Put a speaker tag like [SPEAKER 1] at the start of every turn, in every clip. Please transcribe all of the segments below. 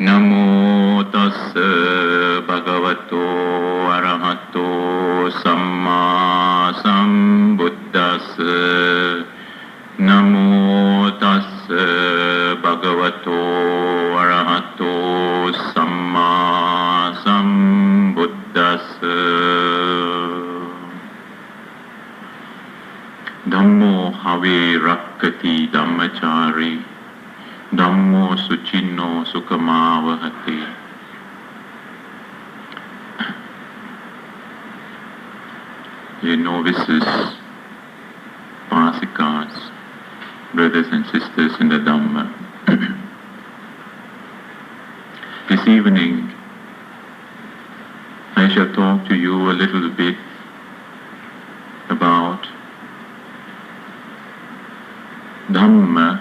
[SPEAKER 1] Namo tassa bhagavato arahato samma sambuddhassa. Namo tassa bhagavato arahato samma sambuddhassa. Dhammo have rakkati dhammachari. Dhammo suchinno sukhamavahati. Dear novices, Pasikas, brothers and sisters in the Dhamma. This evening, I shall talk to you a little bit about Dhamma,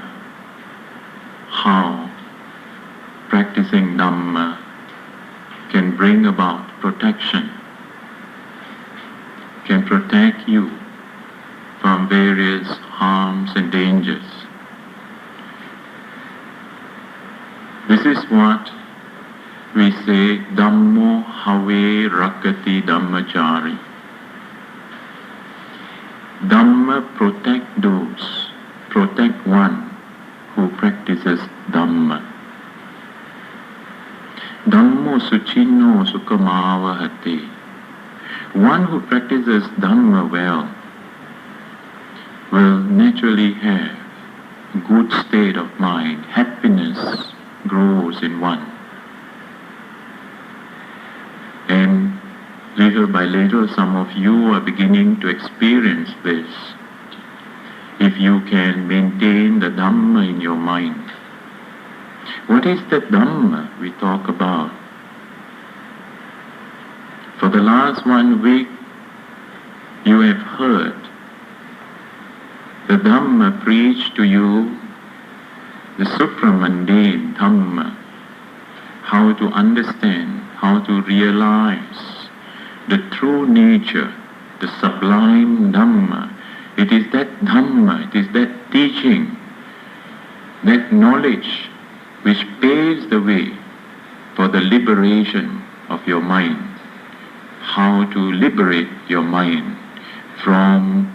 [SPEAKER 1] how practicing Dhamma can bring about protection, can protect you from various harms and dangers. This is what we say, Dhammo have rakkati dhammachari. Dhamma protect one who practices Dhamma. Dhammo suchinno sukhamavahati. One who practices Dhamma well will naturally have a good state of mind. Happiness grows in one. And little by little, some of you are beginning to experience this. If you can maintain the Dhamma in your mind. What is the Dhamma we talk about? For the last 1 week, you have heard the Dhamma preach to you, the supramundane Dhamma, how to understand, how to realize the true nature, the sublime Dhamma. It is that Dhamma, it is that teaching, that knowledge which paves the way for the liberation of your mind. How to liberate your mind from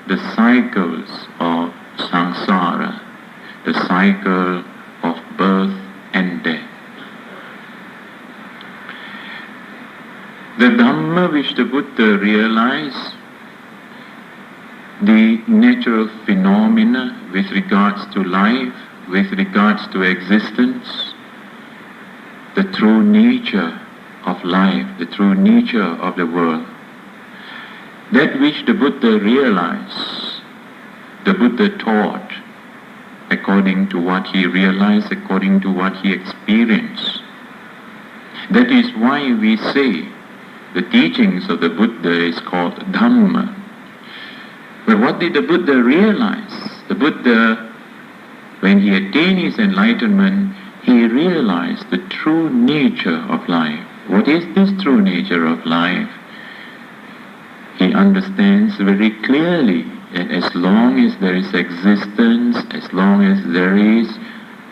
[SPEAKER 1] the cycles of samsara, the cycle of birth and death. The Dhamma which the Buddha realized, the natural phenomena with regards to life, with regards to existence, the true nature of life, the true nature of the world. That which the Buddha realized, the Buddha taught according to what he realized, according to what he experienced. That is why we say the teachings of the Buddha is called Dhamma. But what did the Buddha realize? The Buddha, when he attained his enlightenment, he realized the true nature of life. What is this true nature of life? He understands very clearly that as long as there is existence, as long as there is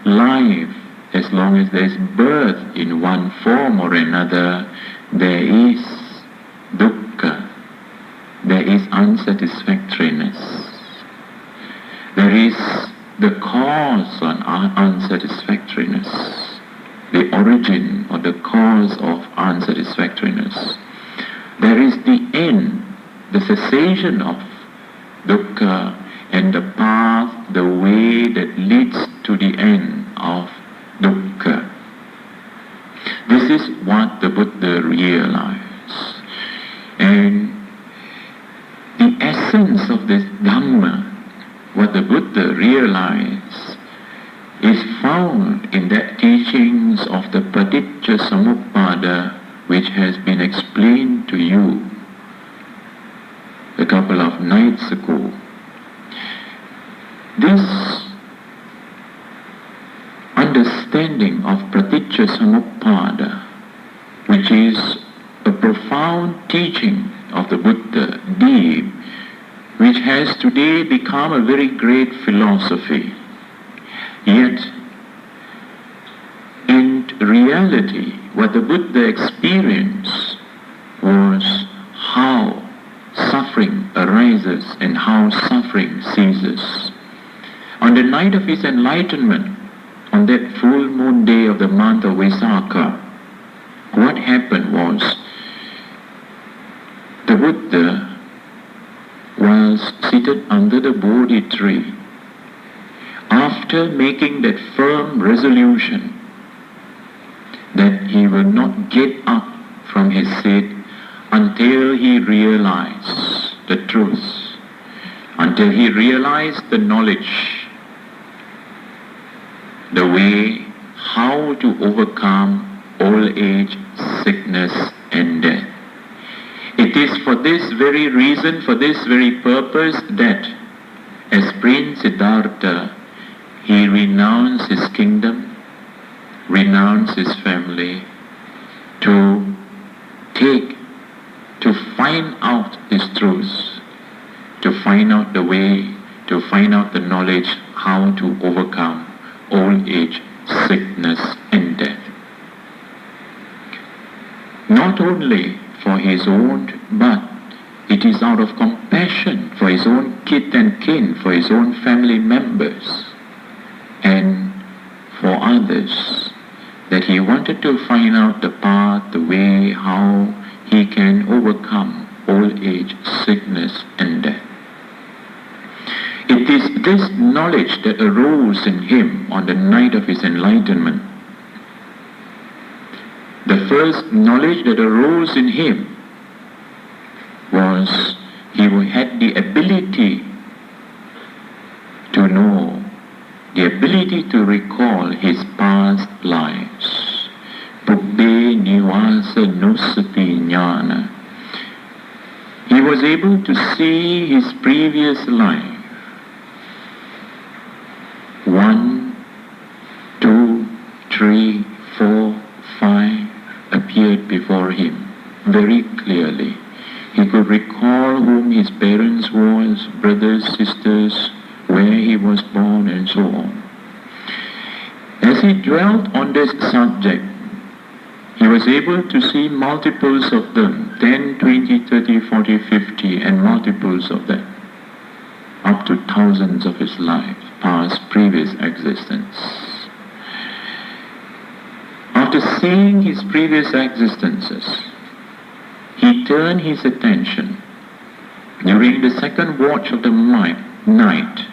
[SPEAKER 1] life, as long as there is birth in one form or another, there is dukkha. There is unsatisfactoriness. There is the cause of unsatisfactoriness, the origin or the cause of unsatisfactoriness. There is the end, the cessation of dukkha, and the path, the way that leads to the end of dukkha. This is what the Buddha realized. And the essence of this Dhamma, what the Buddha realized, is found in that teachings of the Paticca Samuppada, which has been explained to you a couple of nights ago. This understanding of Paticca Samuppada, which is a profound teaching of the Buddha, deep, which has today become a very great philosophy. Yet, In reality, what the Buddha experienced was how suffering arises and how suffering ceases. On the night of his enlightenment, on that full moon day of the month of Vaisakha, what happened was the Buddha was seated under the Bodhi tree. After making that firm resolution that he will not get up from his seat until he realized the truth, until he realized the knowledge, the way how to overcome old age, sickness and death. It is for this very reason, for this very purpose that as Prince Siddhartha, he renounced his kingdom, renounced his family to find out this truth, to find out the way, to find out the knowledge how to overcome old age, sickness and death. Not only for his own, but it is out of compassion for his own kith and kin, for his own family members, and for others, that he wanted to find out the path, the way, how he can overcome old age, sickness and death. It is this knowledge that arose in him on the night of his enlightenment. The first knowledge that arose in him was he had the ability to know, the ability to recall his past lives. Pubbé nivasa nusati jnana. He was able to see his previous life. 1, 2, 3, 4, 5 appeared before him very clearly. He could recall whom his parents was, brothers, sisters, where he was born and so on. As he dwelt on this subject, he was able to see multiples of them, 10, 20, 30, 40, 50, and multiples of that, up to thousands of his life, past, previous existence. After seeing his previous existences, he turned his attention. During the second watch of the night,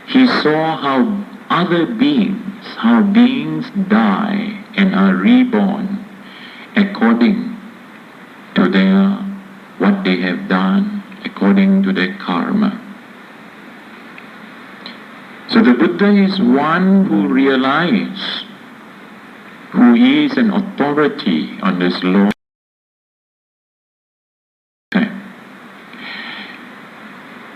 [SPEAKER 1] he saw how other beings, how beings die and are reborn according to what they have done, according to their karma. So the Buddha is one who realized who is an authority on this law.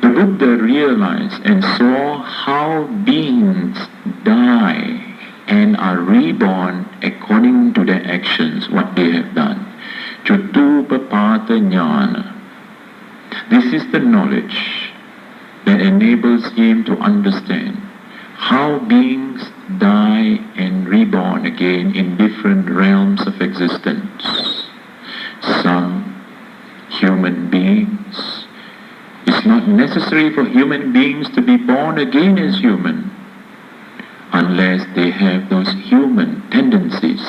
[SPEAKER 1] The Buddha realized and saw how beings die and are reborn according to their actions, what they have done. Chutupapata jnana. This is the knowledge that enables him to understand how beings die and reborn again in different realms of existence. Some human beings, it's not necessary for human beings to be born again as human unless they have those human tendencies,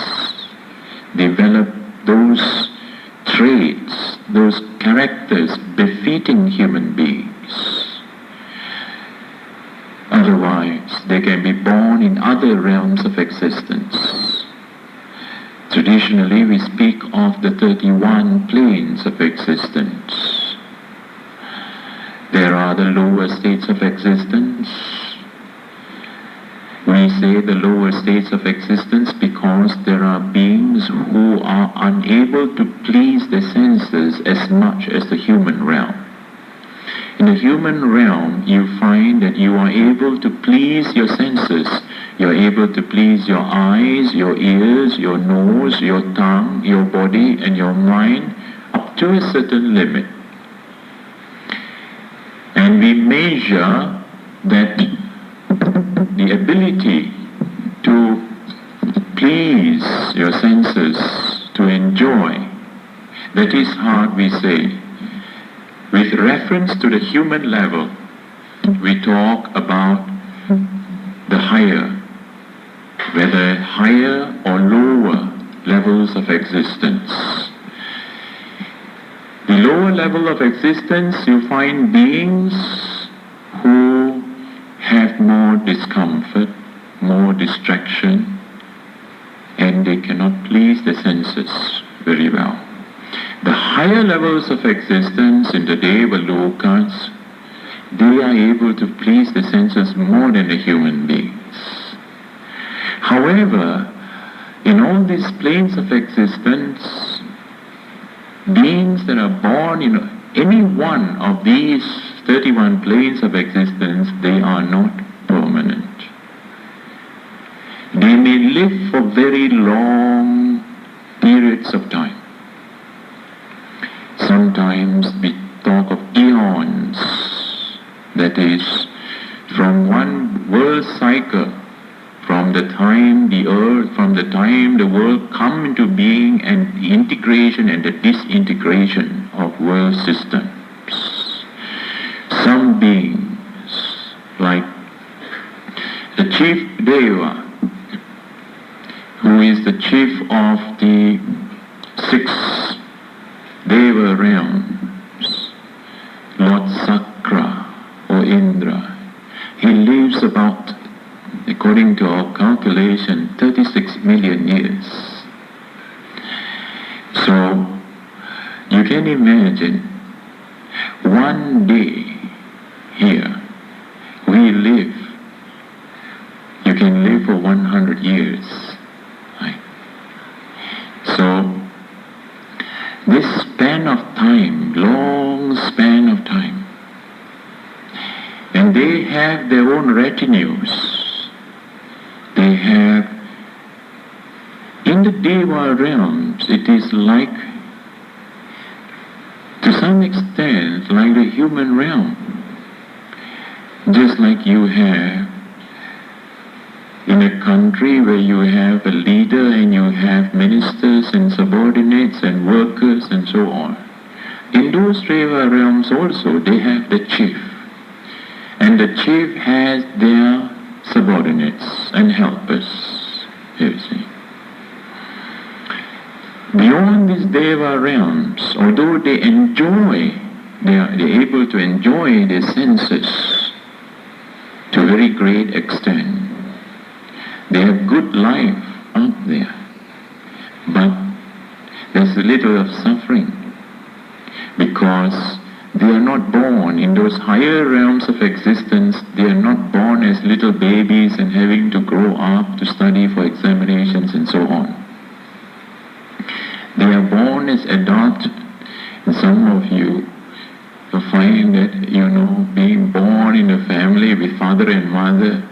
[SPEAKER 1] develop those traits, those characters befitting human beings. Otherwise, they can be born in other realms of existence. Traditionally, we speak of the 31 planes of existence. There are the lower states of existence. We say the lower states of existence because there are beings who are unable to please the senses as much as the human realm. In the human realm, you find that you are able to please your senses. You're able to please your eyes, your ears, your nose, your tongue, your body, and your mind up to a certain limit. And we measure that the ability to please your senses, to enjoy. That is how we say. With reference to the human level, we talk about the higher, whether higher or lower levels of existence. The lower level of existence, you find beings who have more discomfort, more distraction, and they cannot please the senses very well. The higher levels of existence in the Deva Lokas, they are able to please the senses more than the human beings. However, in all these planes of existence, beings that are born in any one of these 31 planes of existence, they are not permanent. They may live for very long periods of time. Sometimes we talk of eons, that is, from one world cycle, from the time the earth, from the time the world come into being, and the integration and the disintegration of world systems. Some beings, like the chief Deva, who is the chief of the 6 Deva realms, Lord Sakra or Indra, he lives about, according to our calculation, 36 million years. So, you can imagine, one day here, we live, you can live for 100 years. Right? So, this span of time, long span of time, and they have their own retinues. They have, in the Deva realms, it is like, to some extent, like the human realm. Just like you have in a country where you have a leader and you have ministers and subordinates and workers and so on. In those Deva realms also, they have the chief. And the chief has their subordinates and helpers, you see. Beyond these Deva realms, although they are able to enjoy their senses to a very great extent. They have good life out there, but there's a little of suffering because they are not born in those higher realms of existence. They are not born as little babies and having to grow up to study for examinations and so on. They are born as adults. And some of you find that, being born in a family with father and mother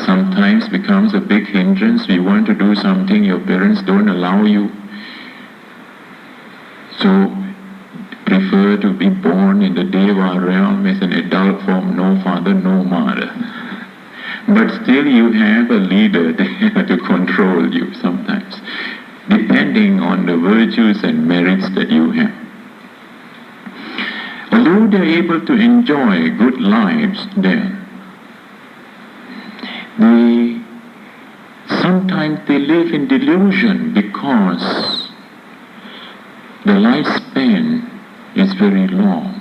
[SPEAKER 1] sometimes becomes a big hindrance. You want to do something, your parents don't allow you. So, prefer to be born in the Deva realm as an adult form, no father, no mother. But still you have a leader there to control you sometimes, depending on the virtues and merits that you have. Although they are able to enjoy good lives there, sometimes they live in delusion because the lifespan is very long.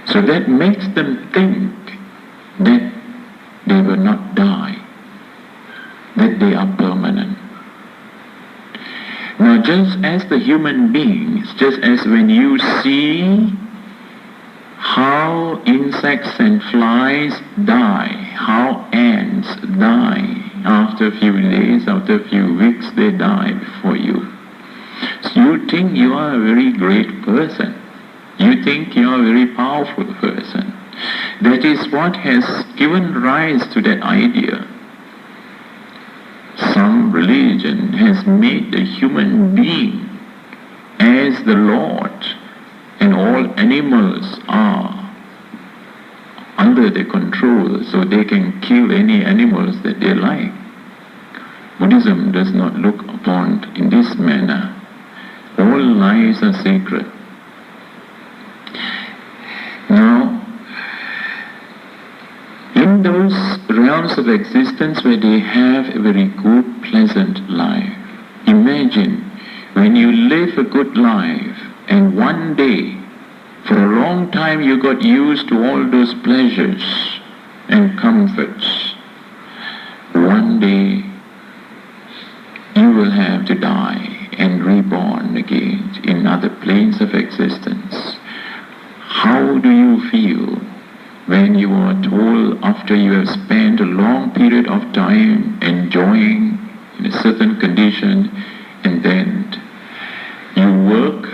[SPEAKER 1] So that makes them think that they will not die, that they are permanent. Now, just as the human beings, just as when you see how insects and flies die, how ants die, after a few days, after a few weeks, they die before you. So you think you are a very great person. You think you are a very powerful person. That is what has given rise to that idea. Some religion has made the human being as the Lord, and all animals are under their control, so they can kill any animals that they like. Buddhism does not look upon in this manner. All lives are sacred. Now, in those realms of existence where they have a very good, pleasant life, imagine when you live a good life and one day, for a long time you got used to all those pleasures and comforts. One day you will have to die and reborn again in other planes of existence. How do you feel when you are told, after you have spent a long period of time enjoying in a certain condition, and then you work,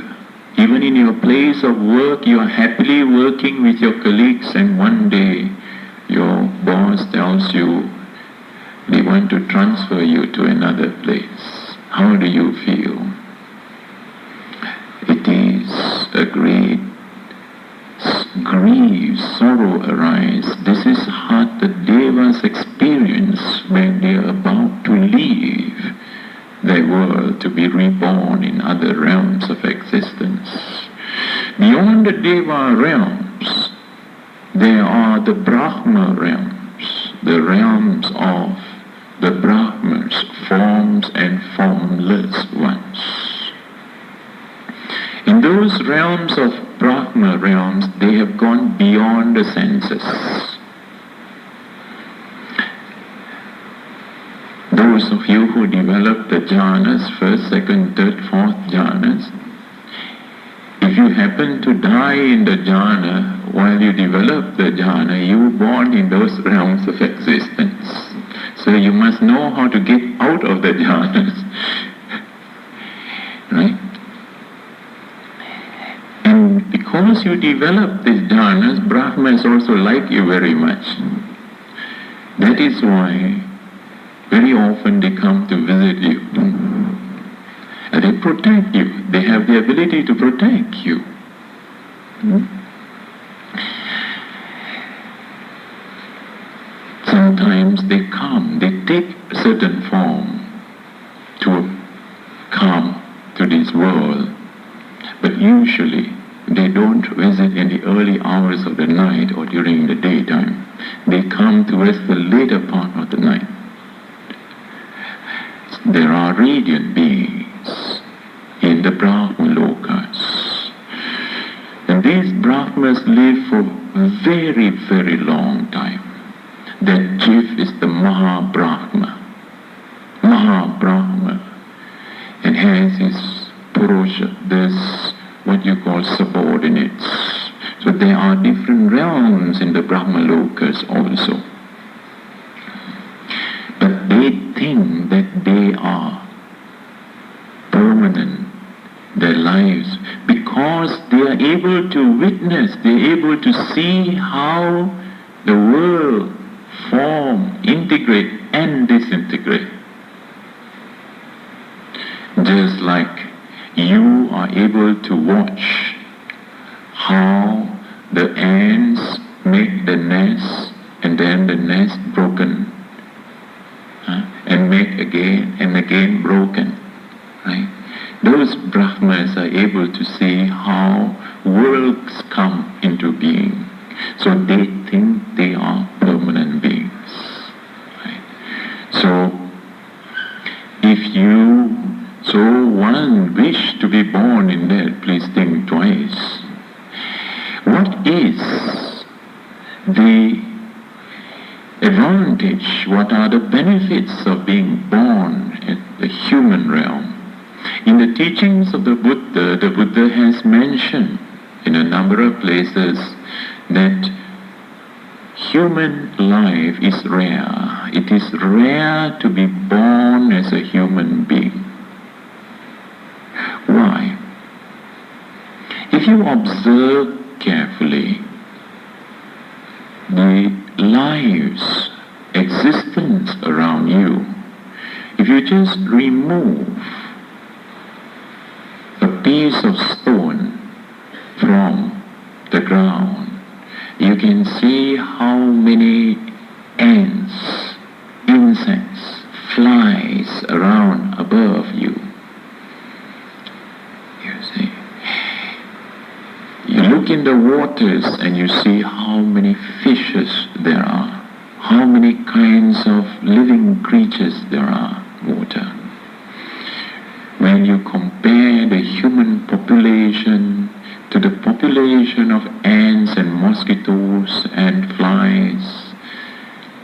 [SPEAKER 1] even in your place of work, you are happily working with your colleagues, and one day your boss tells you they want to transfer you to another place. How do you feel? It is a great grief, sorrow arise. This is what the Devas experience when they are about to leave their world to be reborn in other realms of existence. Beyond the Deva realms, there are the Brahma realms, the realms of the Brahmas, forms and formless ones. In those realms of Brahma realms, they have gone beyond the senses. Those of you who develop the jhanas, first, second, third, fourth jhanas, if you happen to die in the jhana while you develop the jhana, you were born in those realms of existence. So you must know how to get out of the jhanas. Right? And because you develop these jhanas, Brahmas also like you very much. That is why very often they come to visit you. And they protect you. They have the ability to protect you. Sometimes they come, they take a certain form to come to this world. But usually they don't visit in the early hours of the night or during the daytime. They come towards the later part of the night. There are radiant beings in the Brahma lokas. And these Brahmas live for a very, very long time. That chief is the Maha-Brahma. Maha-Brahma. And has his Purusha, this what you call subordinates. So there are different realms in the Brahma lokas also. But they think that they are permanent, their lives, because they are able to witness, they are able to see how the world form, integrate and disintegrate. Just like you are able to watch how the ants make the nest and then the nest broken and make again and again broken, right? Those Brahmas are able to see how worlds come into being. So they think they are permanent beings, right? So if you one wish to be born in that, please think twice. What is the advantage, what are the benefits of being born in the human realm? In the teachings of the Buddha has mentioned in a number of places that human life is rare. It is rare to be born as a human being. Why? If you observe carefully the lives, existence around you, if you just remove a piece of stone from the ground, you can see how many ants, insects, flies around above you. You see. You look in the waters and you see how many fishes there are, how many kinds of living creatures there are in water. When you compare the human population to the population of ants and mosquitoes and flies,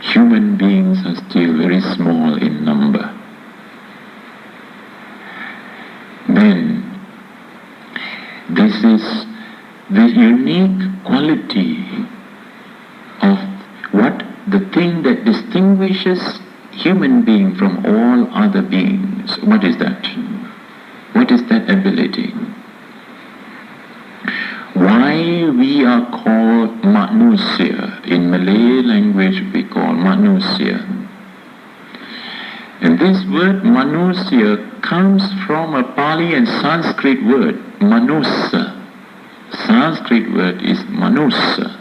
[SPEAKER 1] human beings are still very small in number. Then, this is the unique quality of the thing that distinguishes human being from all other beings. What is that? What is that ability? Why we are called Manusya? In Malay language we call Manusya. And this word Manusya comes from a Pali and Sanskrit word, Manusa. Sanskrit word is Manusa.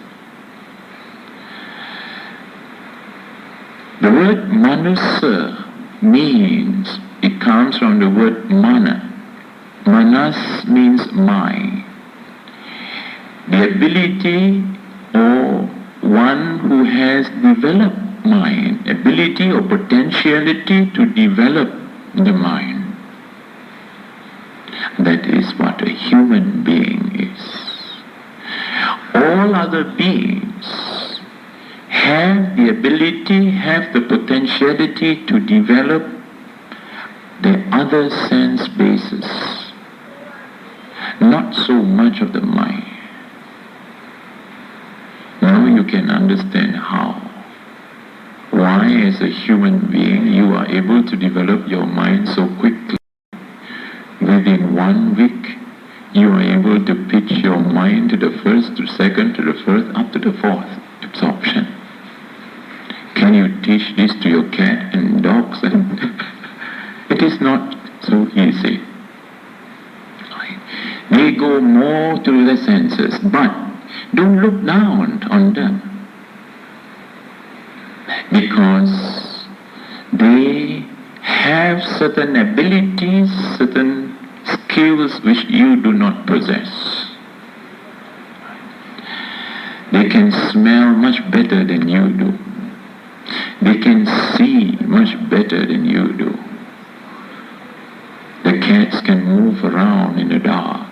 [SPEAKER 1] The word Manusa means, it comes from the word Mana. Manas means mind. The ability or one who has developed mind, ability or potentiality to develop the mind. That is what a human being is. All other beings have the ability, have the potentiality to develop the other sense bases, not so much of the mind. Now you can understand how. Why as a human being you are able to develop your mind so quickly. Within 1 week, you are able to pitch your mind to the first, to the second, to the first, up to the fourth absorption. Can you teach this to your cat and dogs? It is not so easy. They go more to the senses, but don't look down on them, because they have certain abilities, certain skills which you do not possess. They can smell much better than you do. They can see much better than you do. The cats can move around in the dark.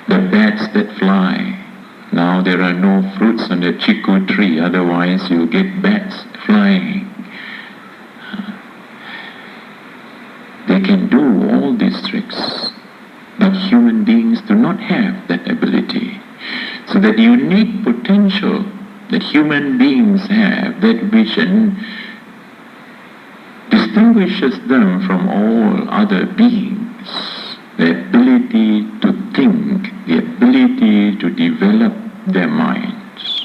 [SPEAKER 1] The bats that fly. Now there are no fruits on the chiku tree, otherwise you get bats flying. They can do all these tricks, but human beings do not have that ability. So that unique potential that human beings have, that vision, distinguishes them from all other beings. The ability to think, the ability to develop their minds.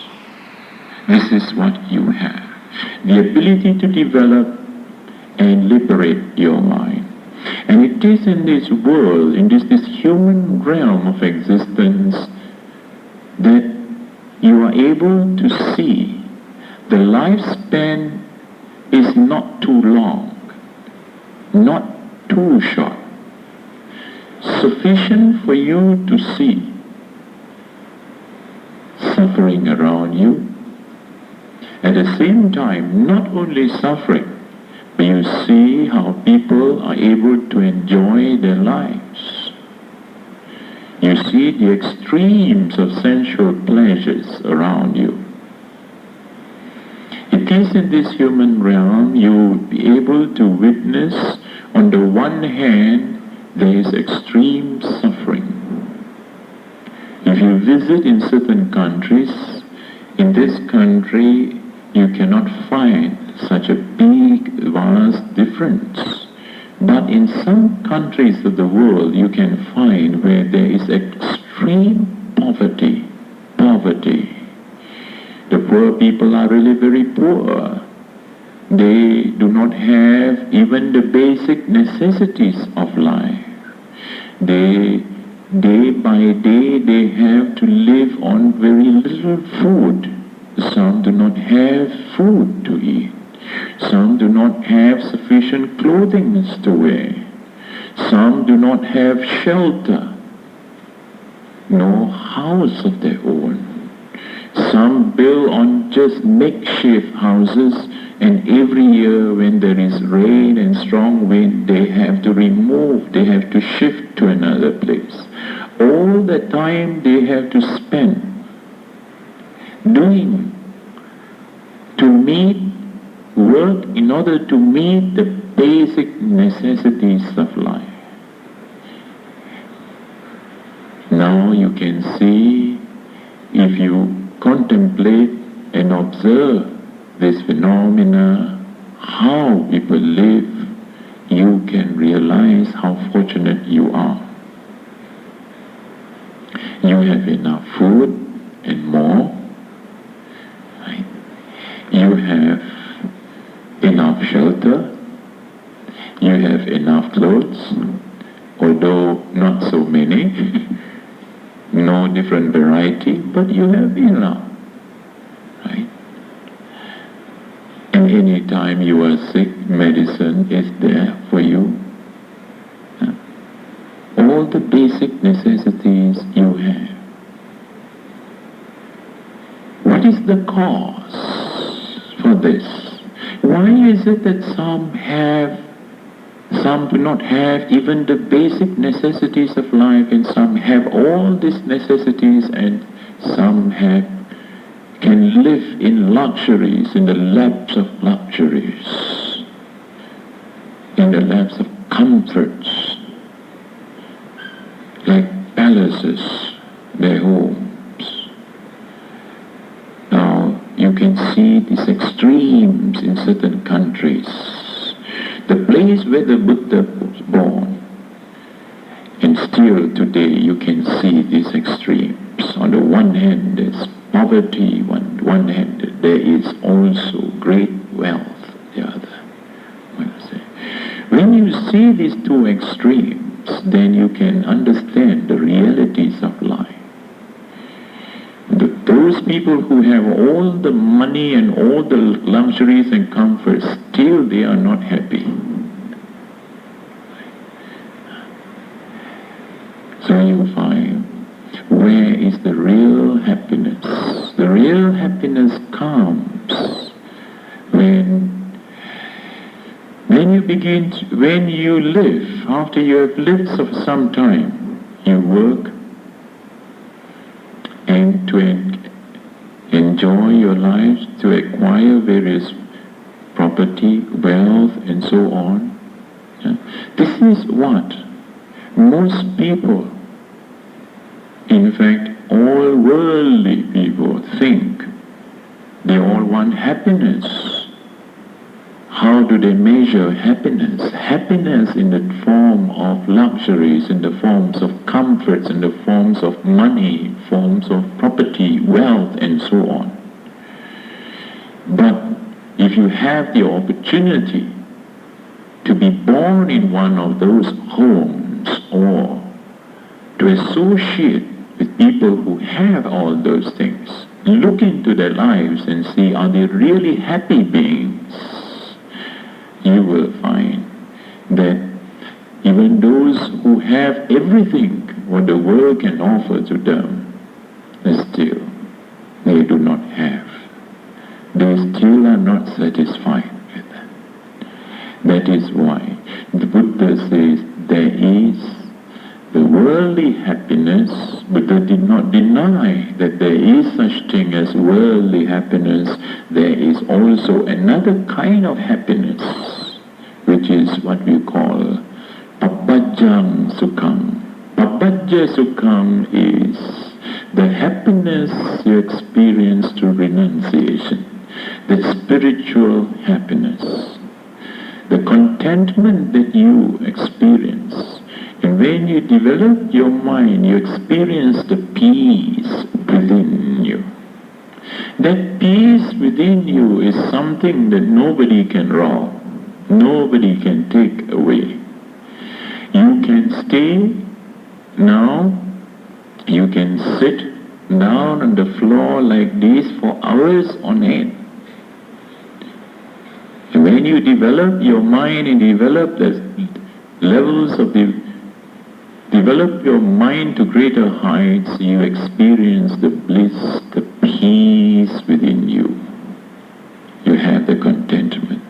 [SPEAKER 1] This is what you have. The ability to develop and liberate your mind. And it is in this world, in this human realm of existence, that you are able to see the lifespan is not too long, not too short. Sufficient for you to see suffering around you. At the same time, not only suffering, but you see how people are able to enjoy their lives. You see the extremes of sensual pleasures around you. It is in this human realm you will be able to witness, on the one hand, there is extreme suffering. If you visit in certain countries, in this country you cannot find such a big, vast difference. But in some countries of the world you can find where there is extreme poverty. The poor people are really very poor. They do not have even the basic necessities of life. Day by day they have to live on very little food. Some do not have food to eat. Some do not have sufficient clothing to wear. Some do not have shelter, no house of their own. Some build on just makeshift houses, and every year when there is rain and strong wind, they have to remove, they have to shift to another place. All the time they have to spend doing to meet, work in order to meet the basic necessities of life. Now you can see, if you contemplate and observe this phenomena, how people live, you can realize how fortunate you are. You have enough food and more. Right? You have enough shelter. You have enough clothes, although not so many. No different variety, but you have enough. Right? And any time you are sick, medicine is there for you. All the basic necessities you have. What is the cause for this? Why is it that some do not have even the basic necessities of life, and some have all these necessities, and some can live in luxuries, in the laps of luxuries, in the laps of comforts, like palaces, their homes. Now, you can see these extremes in certain countries. The place where the Buddha was born, and still today you can see these extremes. On the one hand, there's poverty, on one hand there is also great wealth, the other. When you see these two extremes, then you can understand the realities of life. Those people who have all the money and all the luxuries and comforts, still they are not happy. So you find, where is the real happiness? The real happiness comes when you live, after you have lived for some time, you work and to enjoy your life, to acquire various property, wealth, and so on. This is what most people, in fact all worldly people, think. They all want happiness. How do they measure happiness? Happiness in the form of luxuries, in the forms of comforts, in the forms of money, forms of property, wealth, and so on. But if you have the opportunity to be born in one of those homes, or to associate with people who have all those things, look into their lives and see, are they really happy beings? You will find that even those who have everything what the world can offer to them, still they do not have. They still are not satisfied with that. That is why the Buddha says there is the worldly happiness. Buddha did not deny that there is such thing as worldly happiness. There is also another kind of happiness, which is what we call pabbajjang sukham. Pabbajja sukham is the happiness you experience through renunciation, the spiritual happiness, the contentment that you experience. And when you develop your mind, you experience the peace within you. That peace within you is something that nobody can rob, nobody can take away. You can stay now, you can sit down on the floor like this for hours on end. When you develop your mind and develop the levels of develop your mind to greater heights, you experience the bliss, the peace within you. You have the contentment.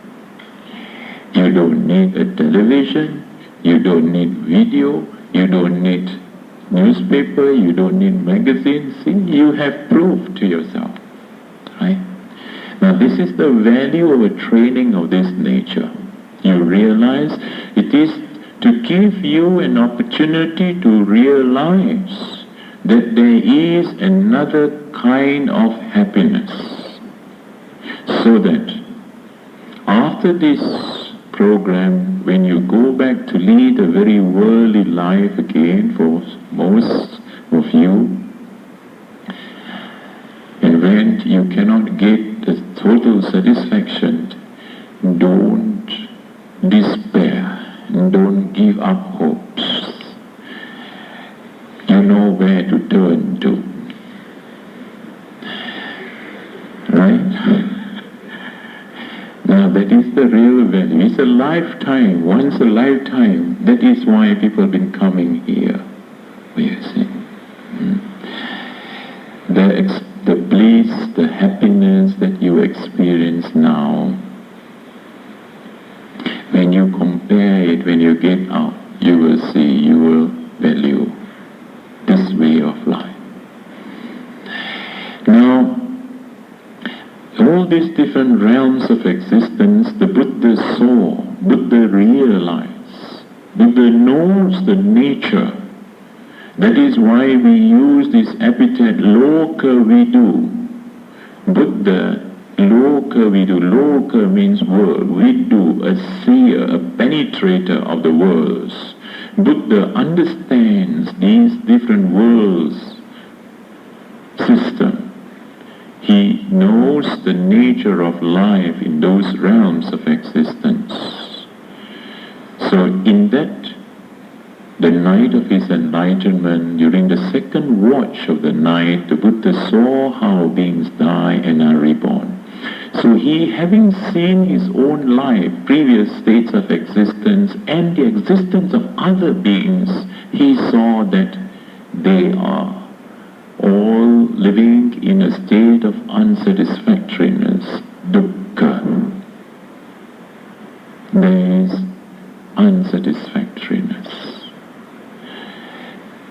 [SPEAKER 1] You don't need a television, you don't need video, you don't need newspaper, you don't need magazines. See, you have proof to yourself. Right? Now this is the value of a training of this nature. You realize it is to give you an opportunity to realize that there is another kind of happiness. So that after this program, when you go back to lead a very worldly life again for most of you, and when you cannot get the total satisfaction, don't despair, don't give up hopes. You know where to turn to. Right? Now that is the real value. It's a lifetime, once a lifetime. That is why people have been coming here. You see. The bliss, the happiness that you experience now, when you compare it, when you get out, you will see, you will value this way of life. Now, all these different realms of existence, the Buddha saw, Buddha realized, Buddha knows the nature. That is why we use this epithet, Loka Vidu. Buddha, Loka Vidu. Loka means world. Vidu, a seer, a penetrator of the worlds. Buddha understands these different worlds system. He knows the nature of life in those realms of existence. So in that, the night of his enlightenment, during the second watch of the night, the Buddha saw how beings die and are reborn. So he, having seen his own life, previous states of existence, and the existence of other beings, he saw that they are all living in a state of unsatisfactoriness, dukkha. There is unsatisfactoriness.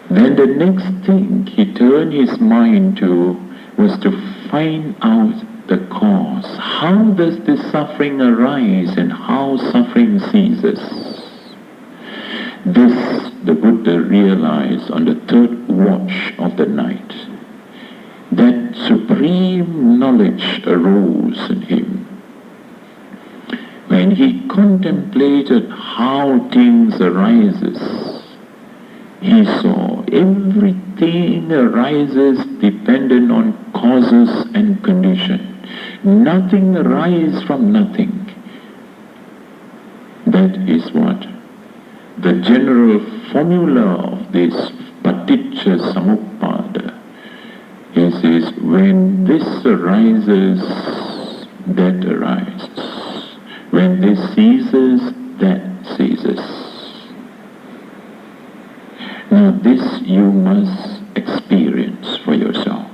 [SPEAKER 1] Then the next thing he turned his mind to was to find out the cause. How does this suffering arise and how suffering ceases? This the Buddha realized on the third watch of the night. That supreme knowledge arose in him. When he contemplated how things arises, he saw everything arises dependent on causes and condition. Nothing arises from nothing. That is what the general formula of this paticca samuppada is when this arises, that arises. When this ceases, that ceases. Now this you must experience for yourself.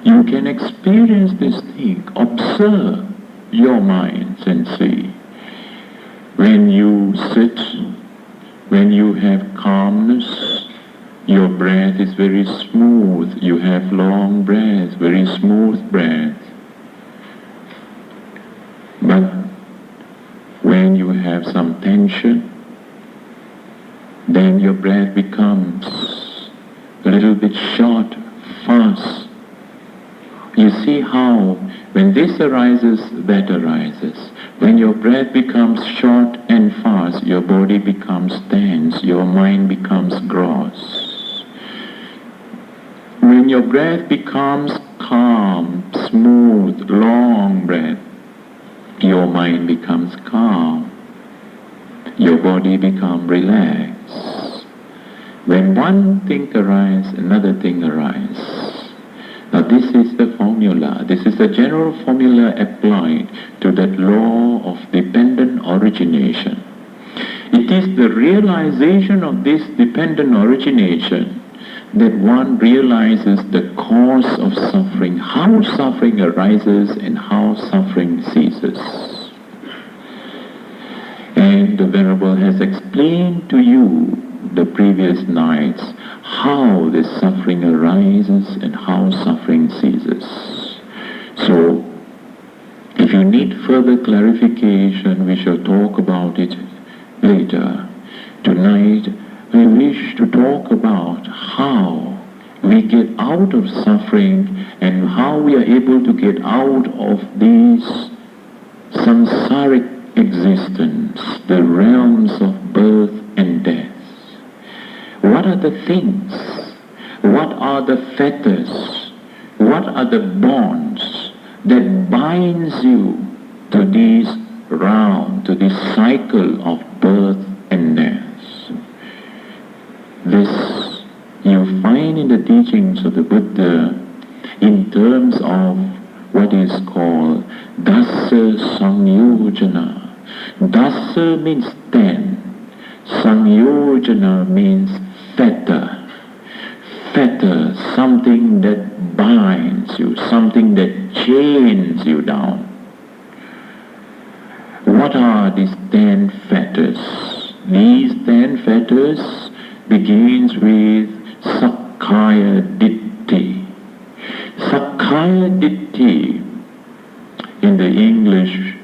[SPEAKER 1] You can experience this thing. Observe your minds and see. When you sit, when you have calmness, your breath is very smooth. You have long breath, very smooth breath. But when you have some tension, then your breath becomes a little bit short, fast. You see how when this arises, that arises. When your breath becomes short and fast, your body becomes tense, your mind becomes gross. When your breath becomes calm, smooth, long breath, your mind becomes calm. Your body becomes relaxed. When one thing arises, another thing arises. Now this is the formula. This is the general formula applied to that law of dependent origination. It is the realization of this dependent origination that one realizes the cause of suffering, how suffering arises and how suffering ceases. And the Venerable has explained to you the previous nights how this suffering arises and how suffering ceases. So, if you need further clarification, we shall talk about it later. Tonight, we wish to talk about how we get out of suffering and how we are able to get out of this samsaric existence, the realms of birth and death. What are the things? What are the fetters? What are the bonds that binds you to this round, to this cycle of birth and death? This you find in the teachings of the Buddha in terms of what is called Dasa Sangyojana. Dasa means 10. Sangyojana means fetter. Fetter, something that binds you, something that chains you down. What are these 10 fetters? These 10 fetters begins with Sakkaya Ditthi. Sakkaya Ditthi, in the English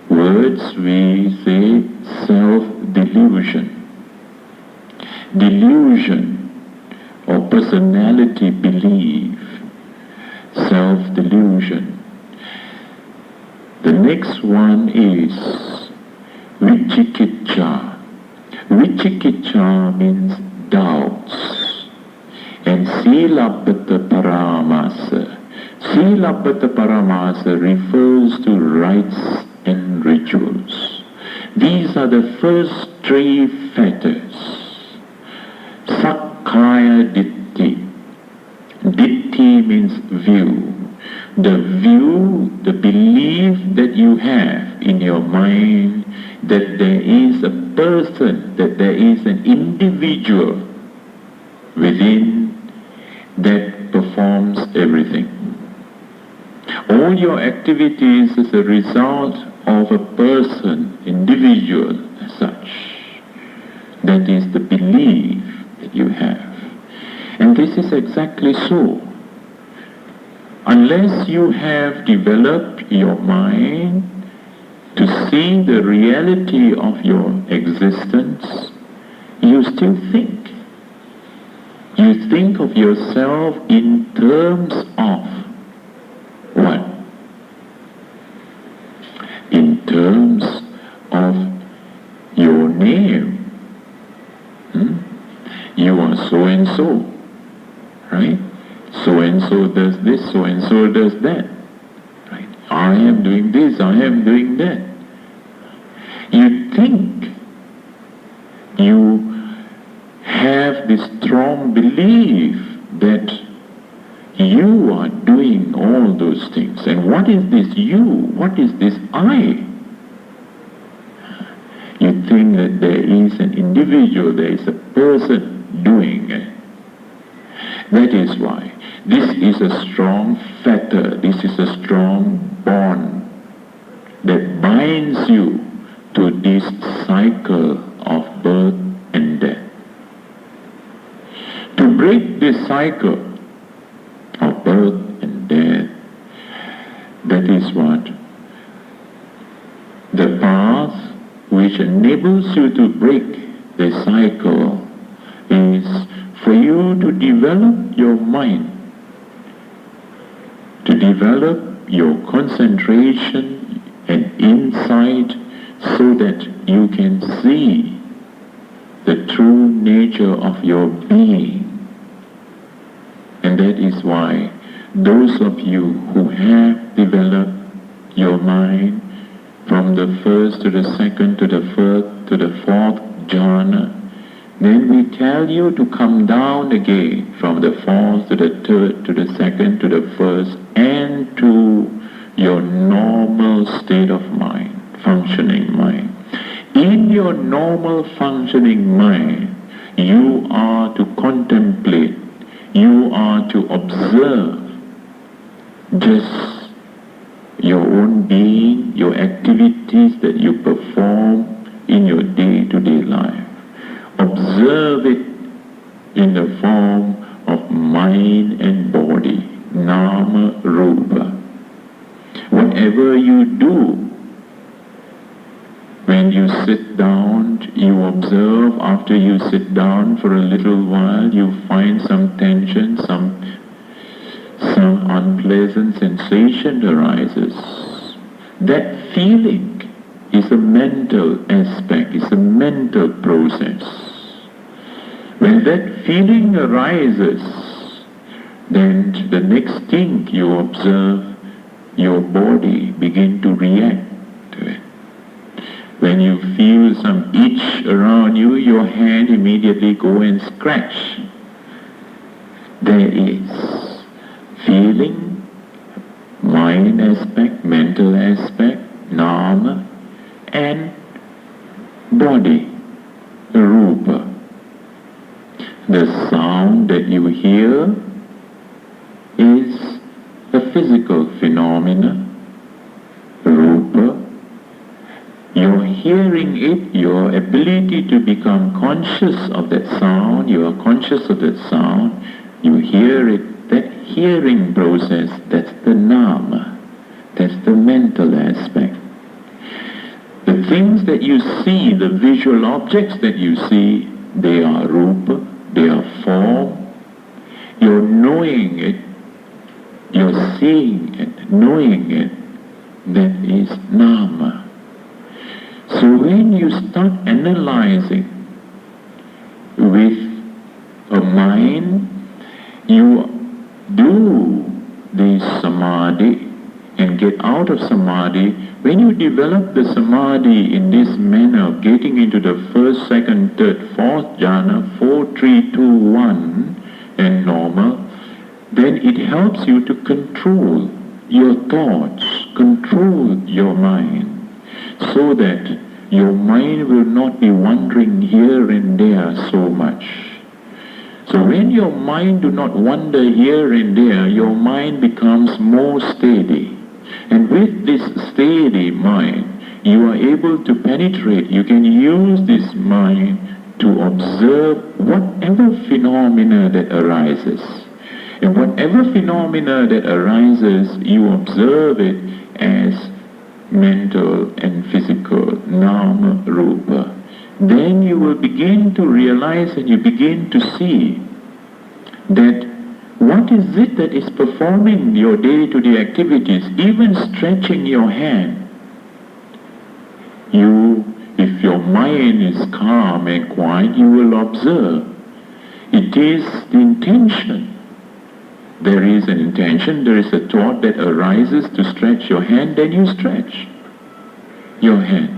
[SPEAKER 1] words we say self-delusion. Delusion or personality belief, self-delusion. The next one is Vicikicca. Vicikicca means doubts. And Silabbata Paramasa. Silabbata Paramasa refers to rites and rituals. These are the first 3 fetters. Sakkaya Ditthi. Ditthi means view. The view, the belief that you have in your mind that there is a person, that there is an individual within that performs everything. All your activities is a result of a person, individual as such. That is the belief that you have. And this is exactly so. Unless you have developed your mind to see the reality of your existence, you still think. You think of yourself in terms of what? In terms of your name. You are so-and-so, right? So-and-so does this, so-and-so does that. Right? I am doing this, I am doing that. You think you have this strong belief that you are doing all those things. And what is this you? What is this I? You think that there is an individual, there is a person doing it. That is why this is a strong fetter, this is a strong bond that binds you to this cycle of birth and death. To break this cycle of birth and death, that is what the path which enables you to break the cycle is for you to develop your mind, to develop your concentration and insight so that you can see the true nature of your being. And that is why those of you who have developed your mind from the first to the second to the third to the fourth jhana, Then we tell you to come down again from the fourth to the third to the second to the first and to your normal state of mind, functioning mind. In your normal functioning mind, you are to contemplate, you are to observe just your own being, your activities that you perform in your day-to-day life. Observe it in the form of mind and body, nama, rupa. Whatever you do, when you sit down, you observe. After you sit down for a little while, you find some tension, some unpleasant sensation arises. That feeling is a mental aspect, is a mental process. When that feeling arises, then the next thing you observe, your body begin to react to it. When you feel some itch around you, your hand immediately go and scratch. There is feeling, mind aspect, mental aspect, nama, and body, rupa. The sound that you hear is a physical phenomena, rupa. You're hearing it, your ability to become conscious of that sound, you are conscious of that sound, you hear it, that hearing process, that's the nama, that's the mental aspect. The things that you see, the visual objects that you see, they are rupa, they are form. You're knowing it, you're seeing it, knowing it, that is nama. So when you start analyzing with a mind, you do the samadhi and get out of samadhi. When you develop the samadhi in this manner of getting into the first, second, third, fourth jhana, 4, 3, 2, 1 and normal, then it helps you to control your thoughts, control your mind, so that your mind will not be wandering here and there so much. So when your mind do not wander here and there, your mind becomes more steady. And with this steady mind, you are able to penetrate, you can use this mind to observe whatever phenomena that arises. And whatever phenomena that arises, you observe it as mental and physical, nama, rupa. Then you will begin to realize and you begin to see that what is it that is performing your day-to-day activities, even stretching your hand. If your mind is calm and quiet, you will observe. It is the intention. There is an intention, there is a thought that arises to stretch your hand, then you stretch your hand.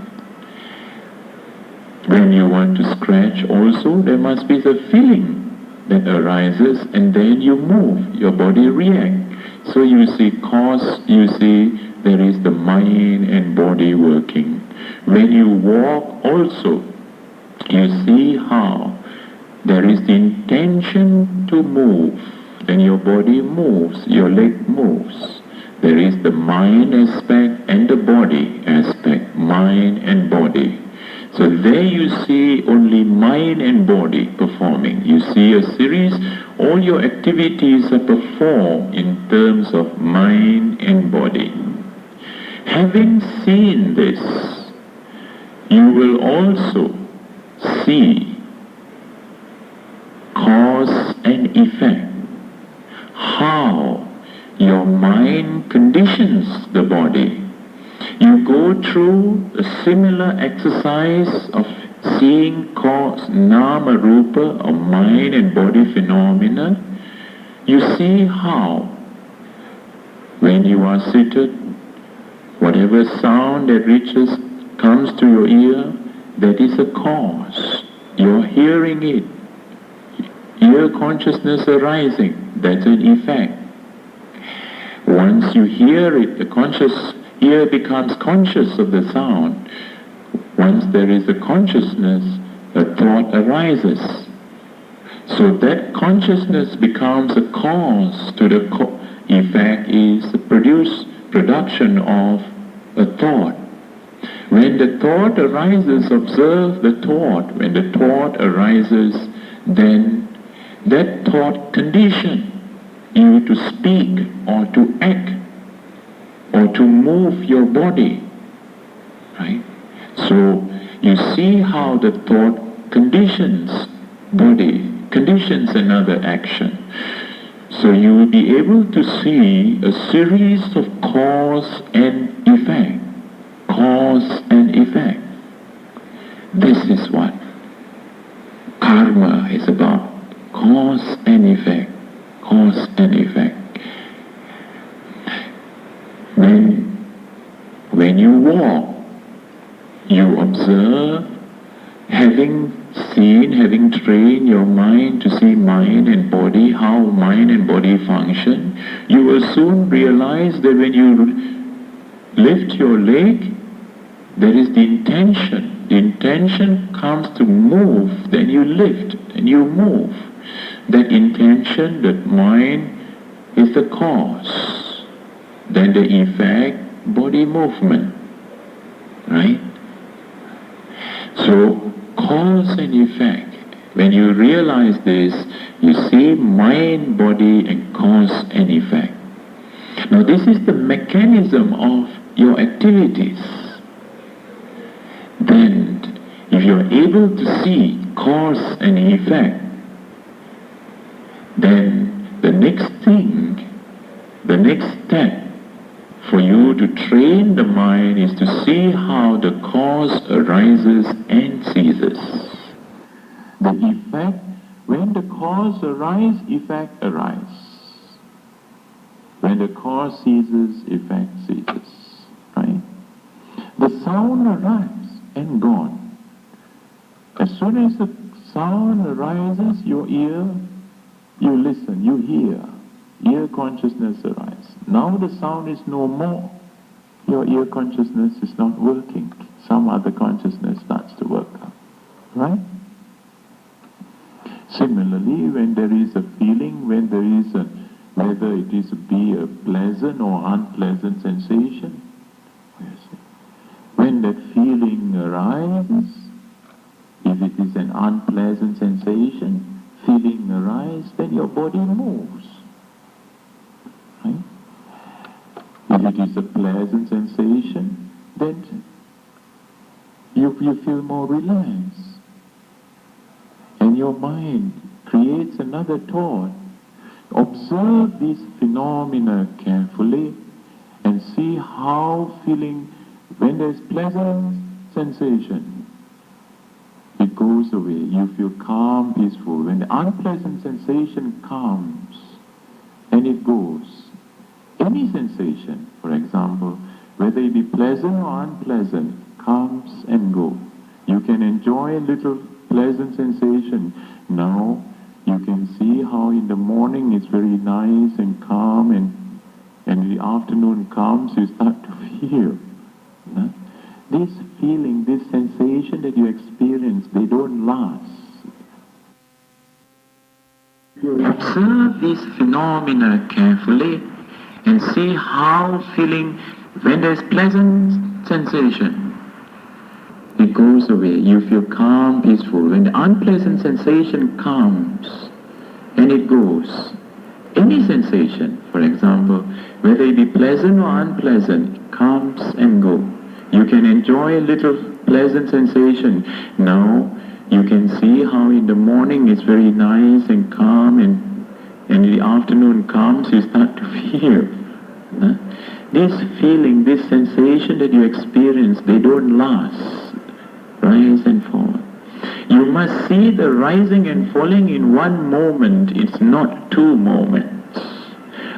[SPEAKER 1] When you want to scratch also, there must be the feeling that arises, and then you move, your body reacts. So you see cause, you see there is the mind and body working. When you walk also, you see how there is the intention to move. Then your body moves, your leg moves. There is the mind aspect and the body aspect, mind and body. So there you see only mind and body performing. You see a series, all your activities are performed in terms of mind and body. Having seen this, you will also see cause and effect. How your mind conditions the body. You go through a similar exercise of seeing cause, nama, rupa, of mind and body phenomena. You see how, when you are seated, whatever sound that reaches, comes to your ear, that is a cause. You're hearing it. Ear consciousness arising, that's an effect. Once you hear it, the conscious ear becomes conscious of the sound. Once there is a consciousness, a thought arises. So that consciousness becomes a cause to the effect is the production of a thought. When the thought arises, observe the thought. When the thought arises, then that thought condition you to speak or to act or to move your body, right? So you see how the thought conditions body, conditions another action. So you will be able to see a series of cause and effect. Cause and effect. This is what karma is about. Cause and effect. Cause and effect. When you walk, you observe, having seen, having trained your mind to see mind and body, how mind and body function, you will soon realize that when you lift your leg, there is the intention. The intention comes to move, then you lift, and you move. That intention, that mind, is the cause. Then the effect, body movement. Right? So, cause and effect. When you realize this, you see mind, body, and cause and effect. Now this is the mechanism of your activities. Then, if you are able to see cause and effect, then the next thing, the next step for you to train the mind is to see how the cause arises and ceases. The effect, when the cause arises, effect arises. When the cause ceases, effect ceases. Right? The sound arrives and gone. As soon as the sound arises, your ear, you listen, you hear. Ear consciousness arises. Now the sound is no more. Your ear consciousness is not working. Some other consciousness starts to work. Right? Similarly, when there is a feeling, when there is a, whether it is be a pleasant or unpleasant sensation, when that feeling arises, if it is an unpleasant sensation, feeling arises, then your body moves. Right? If it is a pleasant sensation, then you feel more relaxed. And your mind creates another thought. Observe these phenomena carefully and see how feeling, when there is pleasant sensation, it goes away. You feel calm, peaceful. When the unpleasant sensation comes and it goes, any sensation, for example, whether it be pleasant or unpleasant, comes and goes. You can enjoy a little pleasant sensation. Now you can see how in the morning it's very nice and calm, and in the afternoon comes, you start to feel. This feeling, this sensation that you experience, they don't last. You observe these phenomena carefully and see how feeling, when there's pleasant sensation, it goes away. You feel calm, peaceful. When the unpleasant sensation comes and it goes, any sensation, for example, whether it be pleasant or unpleasant, it comes and goes. You can enjoy a little pleasant sensation. Now you can see how in the morning it's very nice and calm, and in the afternoon comes, you start to feel. This feeling, this sensation that you experience, they don't last. Rise and fall. You must see the rising and falling in one moment. It's not two moments.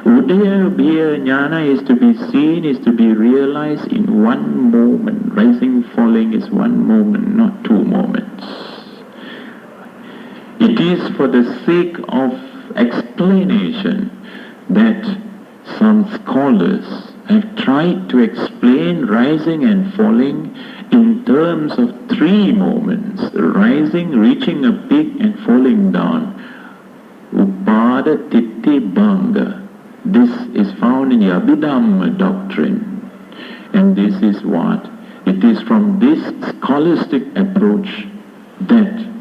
[SPEAKER 1] Udaya, Abhiya, Jnana is to be seen, is to be realized in one moment. Rising, falling is one moment, not two moments. It is for the sake of explanation that some scholars have tried to explain rising and falling in terms of three moments: rising, reaching a peak, and falling down. Upada Titti Bhanga. This is found in the Abhidhamma doctrine. And this is what? It is from this scholastic approach that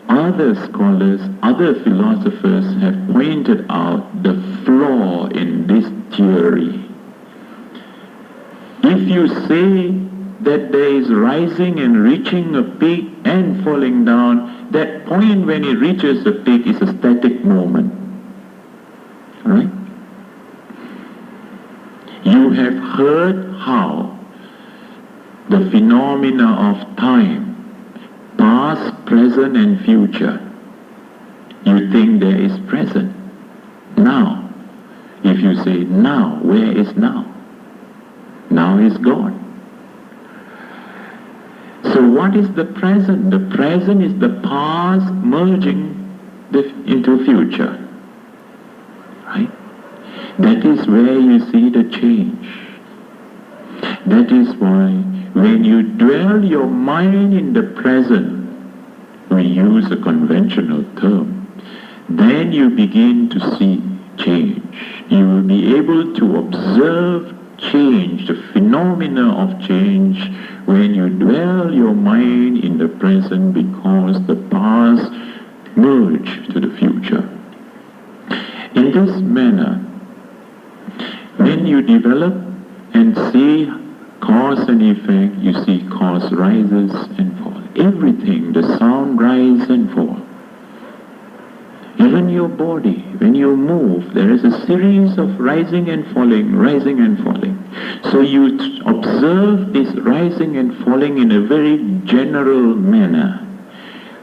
[SPEAKER 1] other scholars, other philosophers have pointed out the flaw in this theory. If you say that there is rising and reaching a peak and falling down, that point when it reaches the peak is a static moment. Right? You have heard how the phenomena of time, past, present and future, you think there is present. Now, if you say now, where is now? Now is gone. So what is the present? The present is the past merging into future. Right? That is where you see the change. That is why when you dwell your mind in the present, we use a conventional term, then you begin to see change. You will be able to observe change, the phenomena of change, when you dwell your mind in the present, because the past merge to the future. In this manner, when you develop and see cause and effect, you see cause rises and falls. Everything, the sound rise and fall. Even your body, when you move, there is a series of rising and falling, rising and falling. So you observe this rising and falling in a very general manner.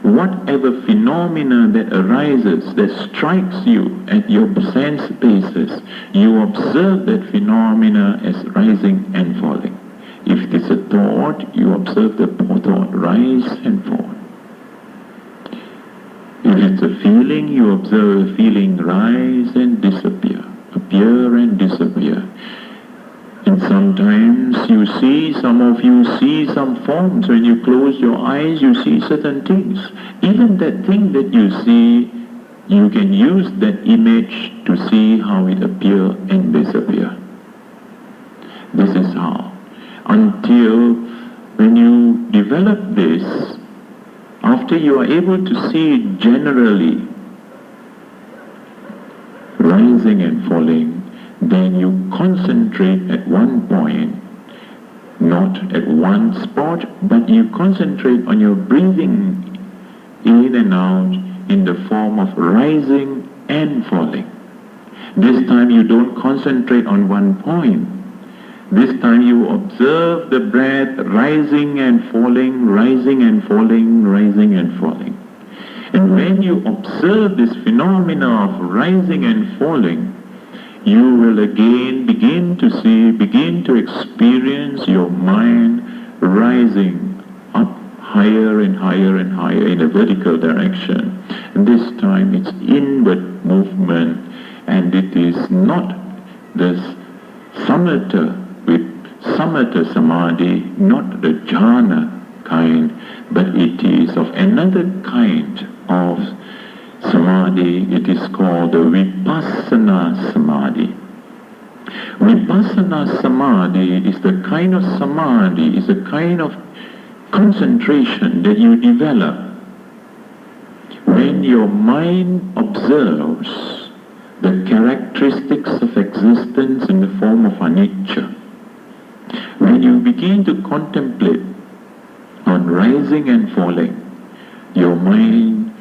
[SPEAKER 1] Whatever phenomena that arises, that strikes you at your sense basis, you observe that phenomena as rising and falling. If it is a thought, you observe the thought rise and fall. If it's a feeling, you observe a feeling rise and disappear, appear and disappear. And sometimes you see, some of you see some forms. When you close your eyes, you see certain things. Even that thing that you see, you can use that image to see how it appear and disappear. This is how. Until when you develop this, after you are able to see it generally, rising and falling, then you concentrate at one point, not at one spot, but you concentrate on your breathing in and out in the form of rising and falling. This time you don't concentrate on one point. This time you observe the breath rising and falling, rising and falling, rising and falling. And when you observe this phenomena of rising and falling, you will again begin to see, begin to experience your mind rising up higher and higher and higher in a vertical direction. And this time it's inward movement, and it is not this samatha with samatha samadhi, not the jhana kind, but it is of another kind of samadhi. It is called the vipassana samadhi. Vipassana samadhi is the kind of samadhi, is a kind of concentration that you develop when your mind observes the characteristics of existence in the form of anicca. When you begin to contemplate on rising and falling, your mind,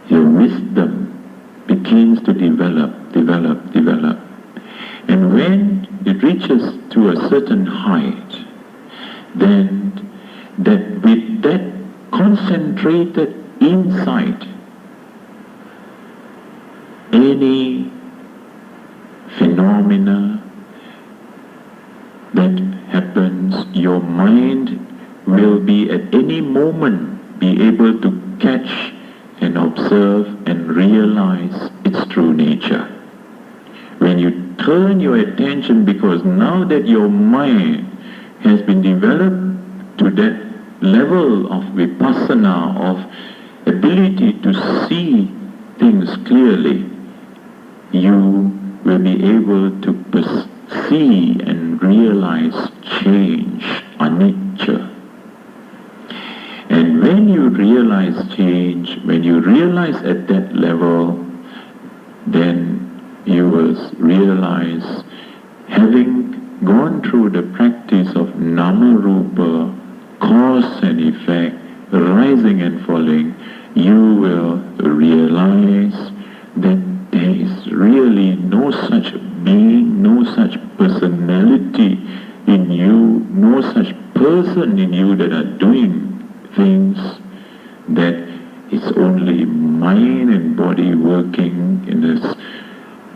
[SPEAKER 1] your wisdom begins to develop. And when it reaches to a certain height, then that with that concentrated insight, any phenomena that happens, your mind will be at any moment be able to catch and observe and realize its true nature. When you turn your attention, because now that your mind has been developed to that level of vipassana, of ability to see things clearly, you will be able to see and realize change, anicca. And when you realize change, when you realize at that level, then you will realize, having gone through the practice of nama-rupa, cause and effect, rising and falling, you will realize that there is really no such being, no such personality in you, no such person in you that are doing things, that it's only mind and body working in this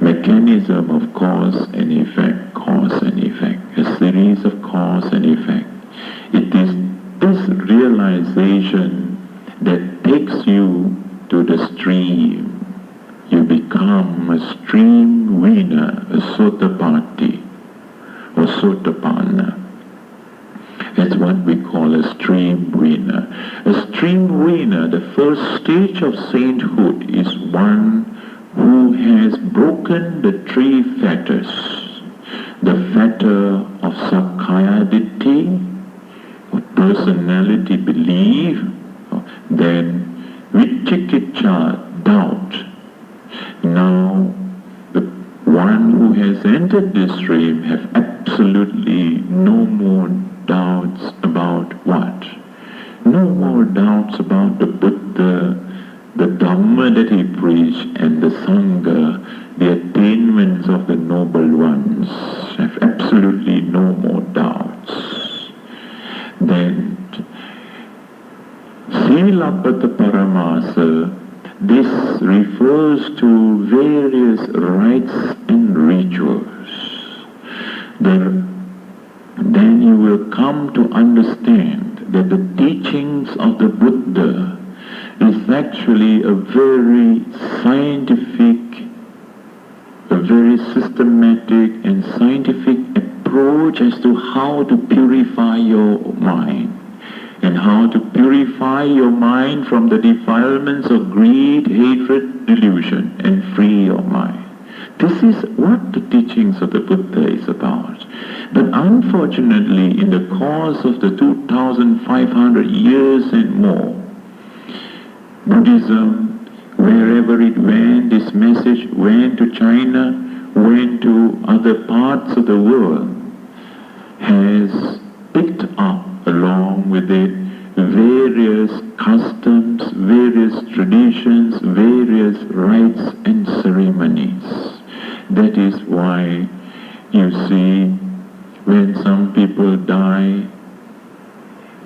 [SPEAKER 1] mechanism of cause and effect, a series of cause and effect. It is this realization that takes you to the stream. You become a stream winner, a sotapatti or sotapanna. That's what we call a stream winner. A stream winner, the first stage of sainthood, is one who has broken the three fetters. The fetter of sakkaya ditthi, of personality belief, then vicikicca, doubt. Now, the one who has entered this stream have absolutely no more doubts about what? No more doubts about the Buddha, the Dhamma that he preached, and the Sangha, the attainments of the noble ones. Have absolutely no more doubts. Then, Silapata Paramasa, this refers to various rites and rituals. Then you will come to understand that the teachings of the Buddha is actually a very scientific, a very systematic and scientific approach as to how to purify your mind, and how to purify your mind from the defilements of greed, hatred, delusion, and free your mind. This is what the teachings of the Buddha is about. But unfortunately, in the course of the 2,500 years and more, Buddhism, wherever it went, this message went to China, went to other parts of the world, has picked up along with it various customs, various traditions, various rites and ceremonies. That is why you see when some people die,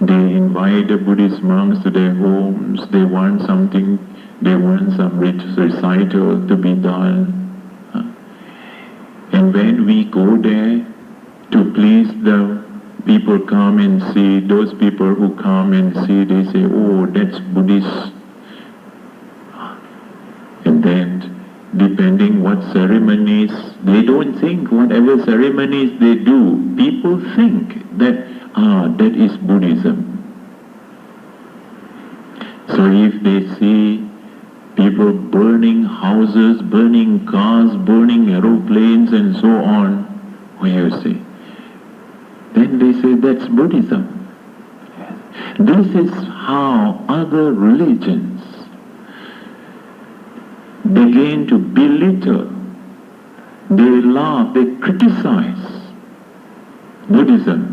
[SPEAKER 1] they invite the Buddhist monks to their homes, they want something, they want some recital to be done. And when we go there to please the people come and see, those people who come and see, they say, oh, that's Buddhist. And then, depending what ceremonies, they don't think whatever ceremonies they do, people think that, that is Buddhism. So if they see people burning houses, burning cars, burning aeroplanes and so on, what you see? Then they say that's Buddhism. This is how other religions begin to belittle, they laugh, they criticize Buddhism.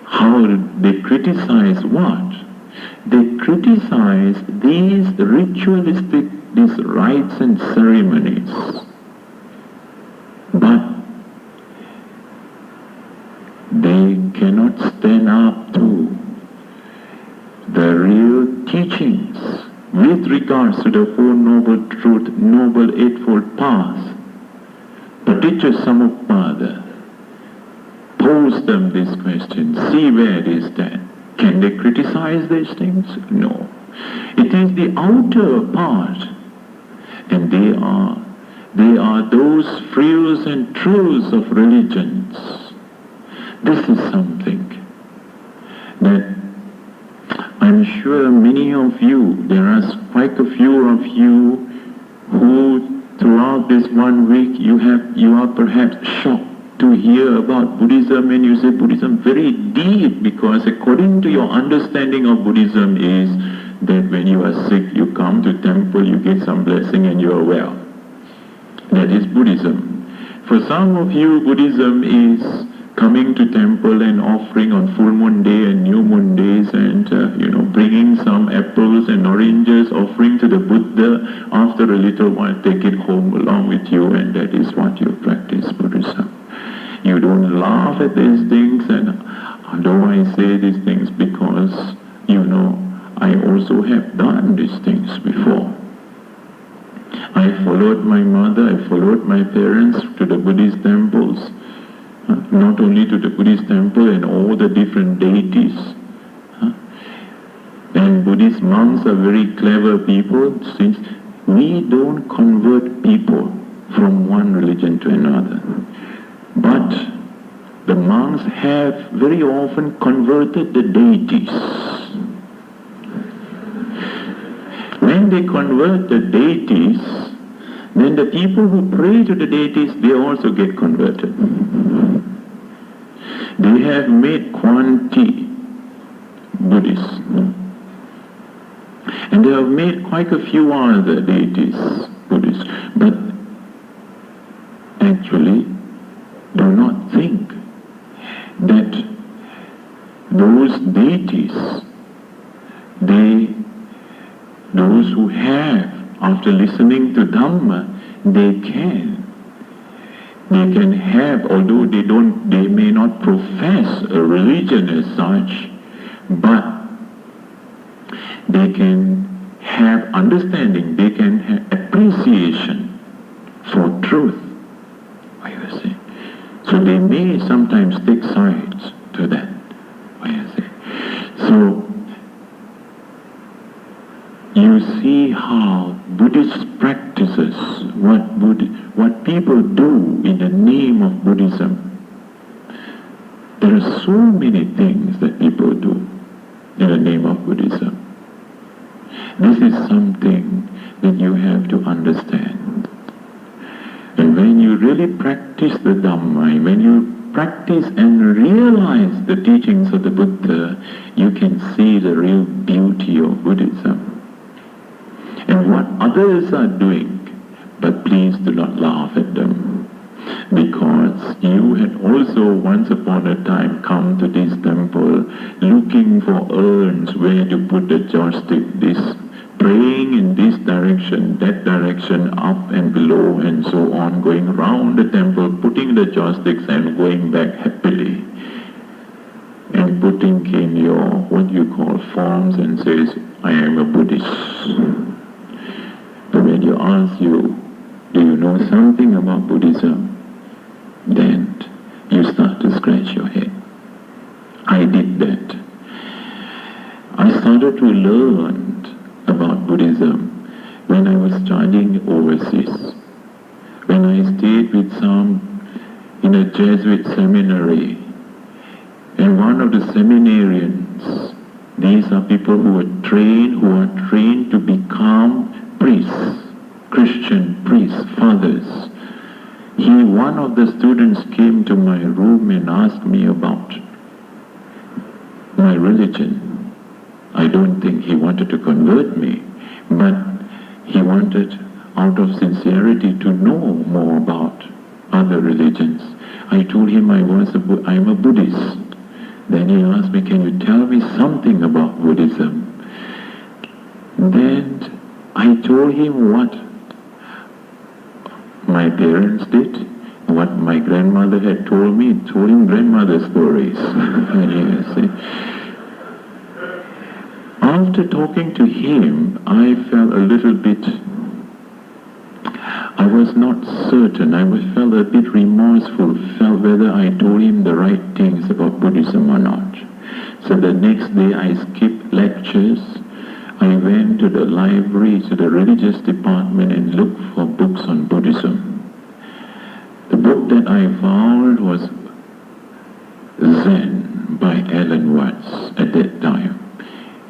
[SPEAKER 1] How they criticize what? They criticize these ritualistic, these rites and ceremonies. But they cannot stand up to the real teachings with regards to the Four Noble Truth, Noble Eightfold Path. Paticca Samuppada. Pose them this question, see where it is that. Can they criticize these things? No. It is the outer part, and they are those frills and truths of religions. This is something that I'm sure many of you, there are quite a few of you who throughout this 1 week you are perhaps shocked to hear about Buddhism, and you say Buddhism very deep, because according to your understanding of Buddhism is that when you are sick you come to temple, you get some blessing and you are well. That is Buddhism. For some of you, Buddhism is coming to temple and offering on full moon day and new moon days, and bringing some apples and oranges, offering to the Buddha. After a little while take it home along with you, and that is what you practice Buddhism. You don't laugh at these things, and although I say these things because I also have done these things before. I followed my mother, I followed my parents to the Buddhist temples, not only to the Buddhist temple and all the different deities. And Buddhist monks are very clever people, since we don't convert people from one religion to another. But the monks have very often converted the deities. When they convert the deities, then the people who pray to the deities, they also get converted. They have made quanti Buddhists. And they have made quite a few other deities Buddhists. But actually, do not think that those deities, those who have, after listening to Dhamma, they can have, although they may not profess a religion as such, but they can have understanding, they can have appreciation for truth. What you say? So they may sometimes take sides to that. What you say? So you see how Buddhist practices, what people do in the name of Buddhism. There are so many things that people do in the name of Buddhism. This is something that you have to understand. And when you really practice the Dhamma, when you practice and realize the teachings of the Buddha, you can see the real beauty of Buddhism. And what others are doing, but please do not laugh at them, because you had also once upon a time come to this temple looking for urns where to put the joystick, praying in this direction, that direction, up and below and so on, going round the temple, putting the joysticks and going back happily, and putting in your, what you call, forms, and says, I am a Buddhist. But when you ask do you know something about Buddhism? Then you start to scratch your head. I did that. I started to learn about Buddhism when I was studying overseas. When I stayed with in a Jesuit seminary, and one of the seminarians, these are people who are trained to become priests, Christian priests, fathers. One of the students came to my room and asked me about my religion. I don't think he wanted to convert me, but he wanted, out of sincerity, to know more about other religions. I told him I'm a Buddhist. Then he asked me, can you tell me something about Buddhism? Then I told him what my parents did, what my grandmother had told me, told him grandmother's stories. After talking to him, I felt a little bit, I was not certain, I felt a bit remorseful, felt whether I told him the right things about Buddhism or not. So the next day I skipped lectures. I went to the library, to the religious department, and looked for books on Buddhism. The book that I found was Zen by Alan Watts at that time.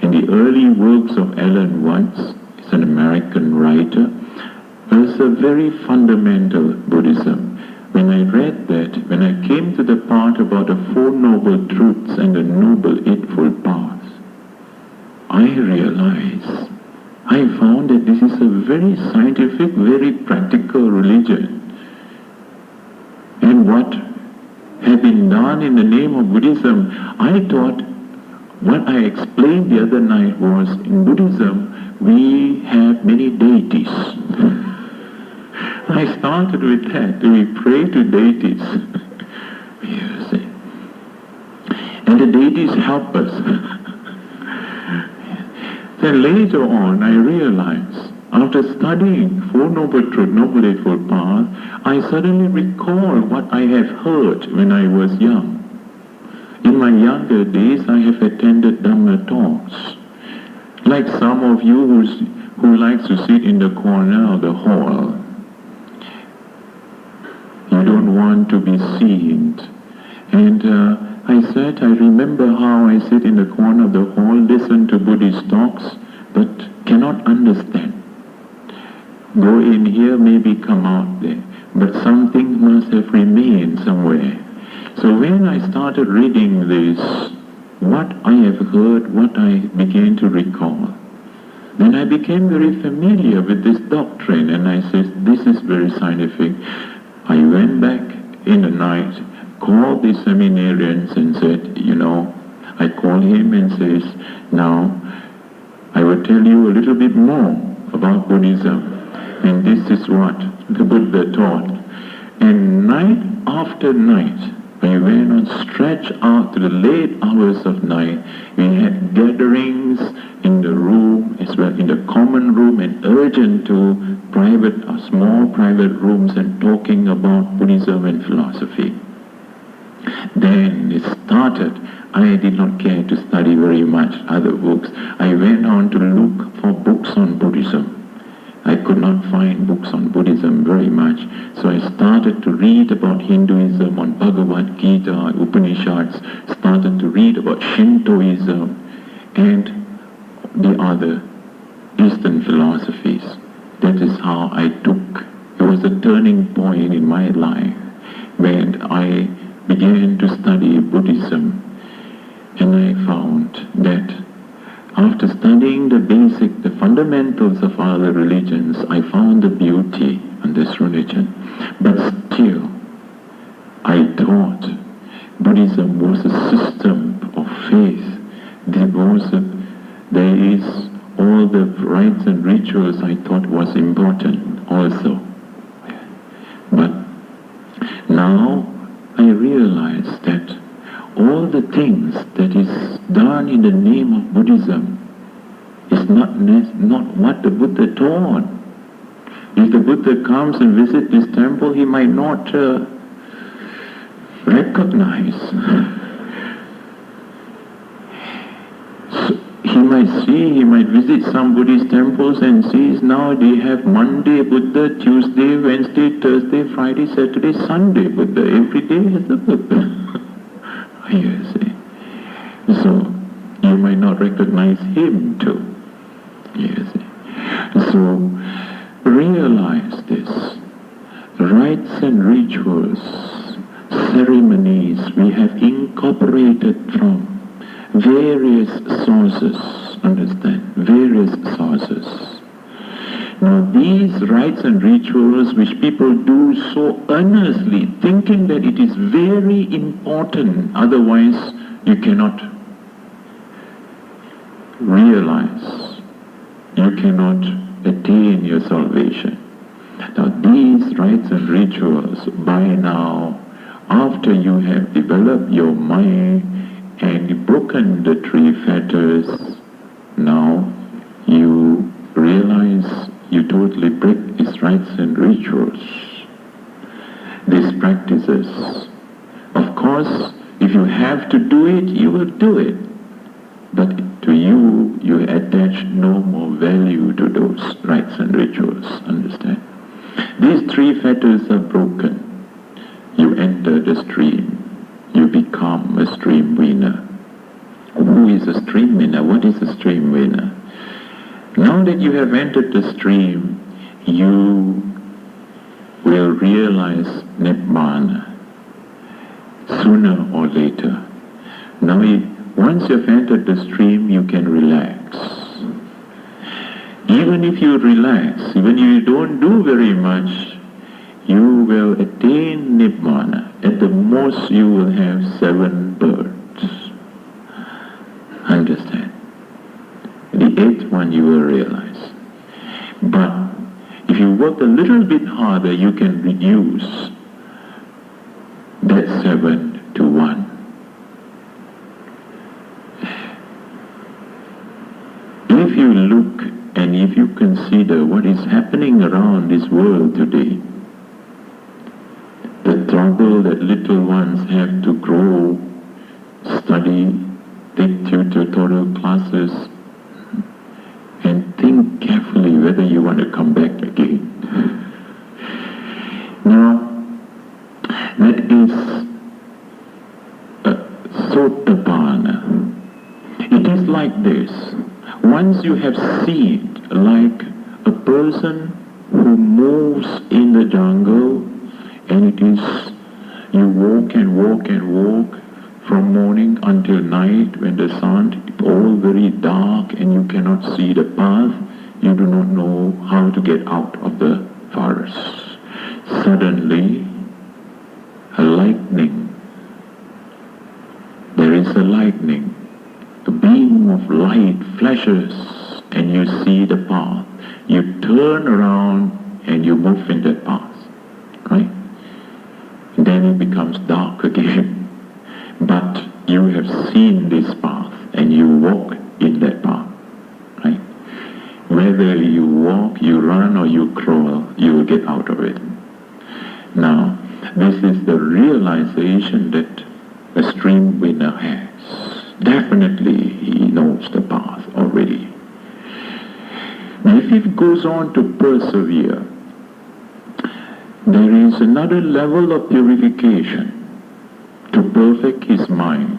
[SPEAKER 1] And the early works of Alan Watts, is an American writer, was a very fundamental Buddhism. When I read that, when I came to the part about the Four Noble Truths and the Noble Eightfold Paths, I realized, I found that this is a very scientific, very practical religion. And what had been done in the name of Buddhism, I thought, what I explained the other night was, in Buddhism, we have many deities. I started with that. We pray to deities. Yes. And the deities help us. Then later on, I realized, after studying Four Noble Truths, Noble Eightfold Path, I suddenly recalled what I have heard when I was young. In my younger days, I have attended Dhamma talks. Like some of you who likes to sit in the corner of the hall. You don't want to be seen. And I remember how I sit in the corner of the hall, listen to Buddhist talks, but cannot understand. Go in here, maybe come out there. But something must have remained somewhere. So when I started reading this, what I have heard, what I began to recall, then I became very familiar with this doctrine, and I said, this is very scientific. I went back in the night, called the seminarians and said, I called him and says, now, I will tell you a little bit more about Buddhism. And this is what the Buddha taught. And night after night, we went on stretch out to the late hours of night. We had gatherings in the room, as well in the common room, and urgent to small private rooms, and talking about Buddhism and philosophy. Then it started. I did not care to study very much other books. I went on to look for books on Buddhism. I could not find books on Buddhism very much, so I started to read about Hinduism on Bhagavad Gita, Upanishads, started to read about Shintoism and the other Eastern philosophies. That is how I took, it was a turning point in my life when I began to study Buddhism, and I found that after studying the fundamentals of other religions, I found the beauty in this religion. But still, I thought Buddhism was a system of faith. There is all the rites and rituals I thought was important also. But now I realize that all the things that is done in the name of Buddhism is not what the Buddha taught. If the Buddha comes and visits this temple, he might not recognize. So he might visit some Buddhist temples and sees now they have Monday Buddha, Tuesday, Wednesday, Thursday, Friday, Saturday, Sunday Buddha. Every day has a Buddha. You see. So you might not recognize him too. You see. So realize this. Rites and rituals, ceremonies we have incorporated from various sources, understand, various sources. Now these rites and rituals which people do so earnestly, thinking that it is very important, otherwise you cannot realize, you cannot attain your salvation. Now these rites and rituals, by now, after you have developed your mind and broken the three fetters, now you realize you totally break these rites and rituals, these practices. Of course, if you have to do it, you will do it. But to you, you attach no more value to those rites and rituals, understand? These three fetters are broken. You enter the stream. You become a stream winner. Who is a stream winner? What is a stream winner? Now that you have entered the stream, you will realize Nibbana sooner or later. Now, once you've entered the stream, you can relax. Even if you relax, even if you don't do very much, you will attain Nibbana. At the most, you will have 7 birds. Understand? The 8th one you will realize. But if you work a little bit harder, you can reduce that 7 to 1. If you look and if you consider what is happening around this world today, the trouble that little ones have to grow, study, take tutorial classes, and think carefully whether you want to come back again. Now, that is Sotabana. It is like this. Once you have seen, like a person who moves in the jungle, and it is, you walk and walk and walk from morning until night when the sun is all very dark and you cannot see the path, you do not know how to get out of the forest. Suddenly, a lightning, there is a lightning, a beam of light flashes and you see the path. You turn around and you move in that path, right? And then it becomes dark again. But you have seen this path and you walk in that path, right? Whether you walk, you run or you crawl, you will get out of it. Now, this is the realization that a stream winner has. Definitely he knows the path already. Now, if he goes on to persevere, there is another level of purification to perfect his mind.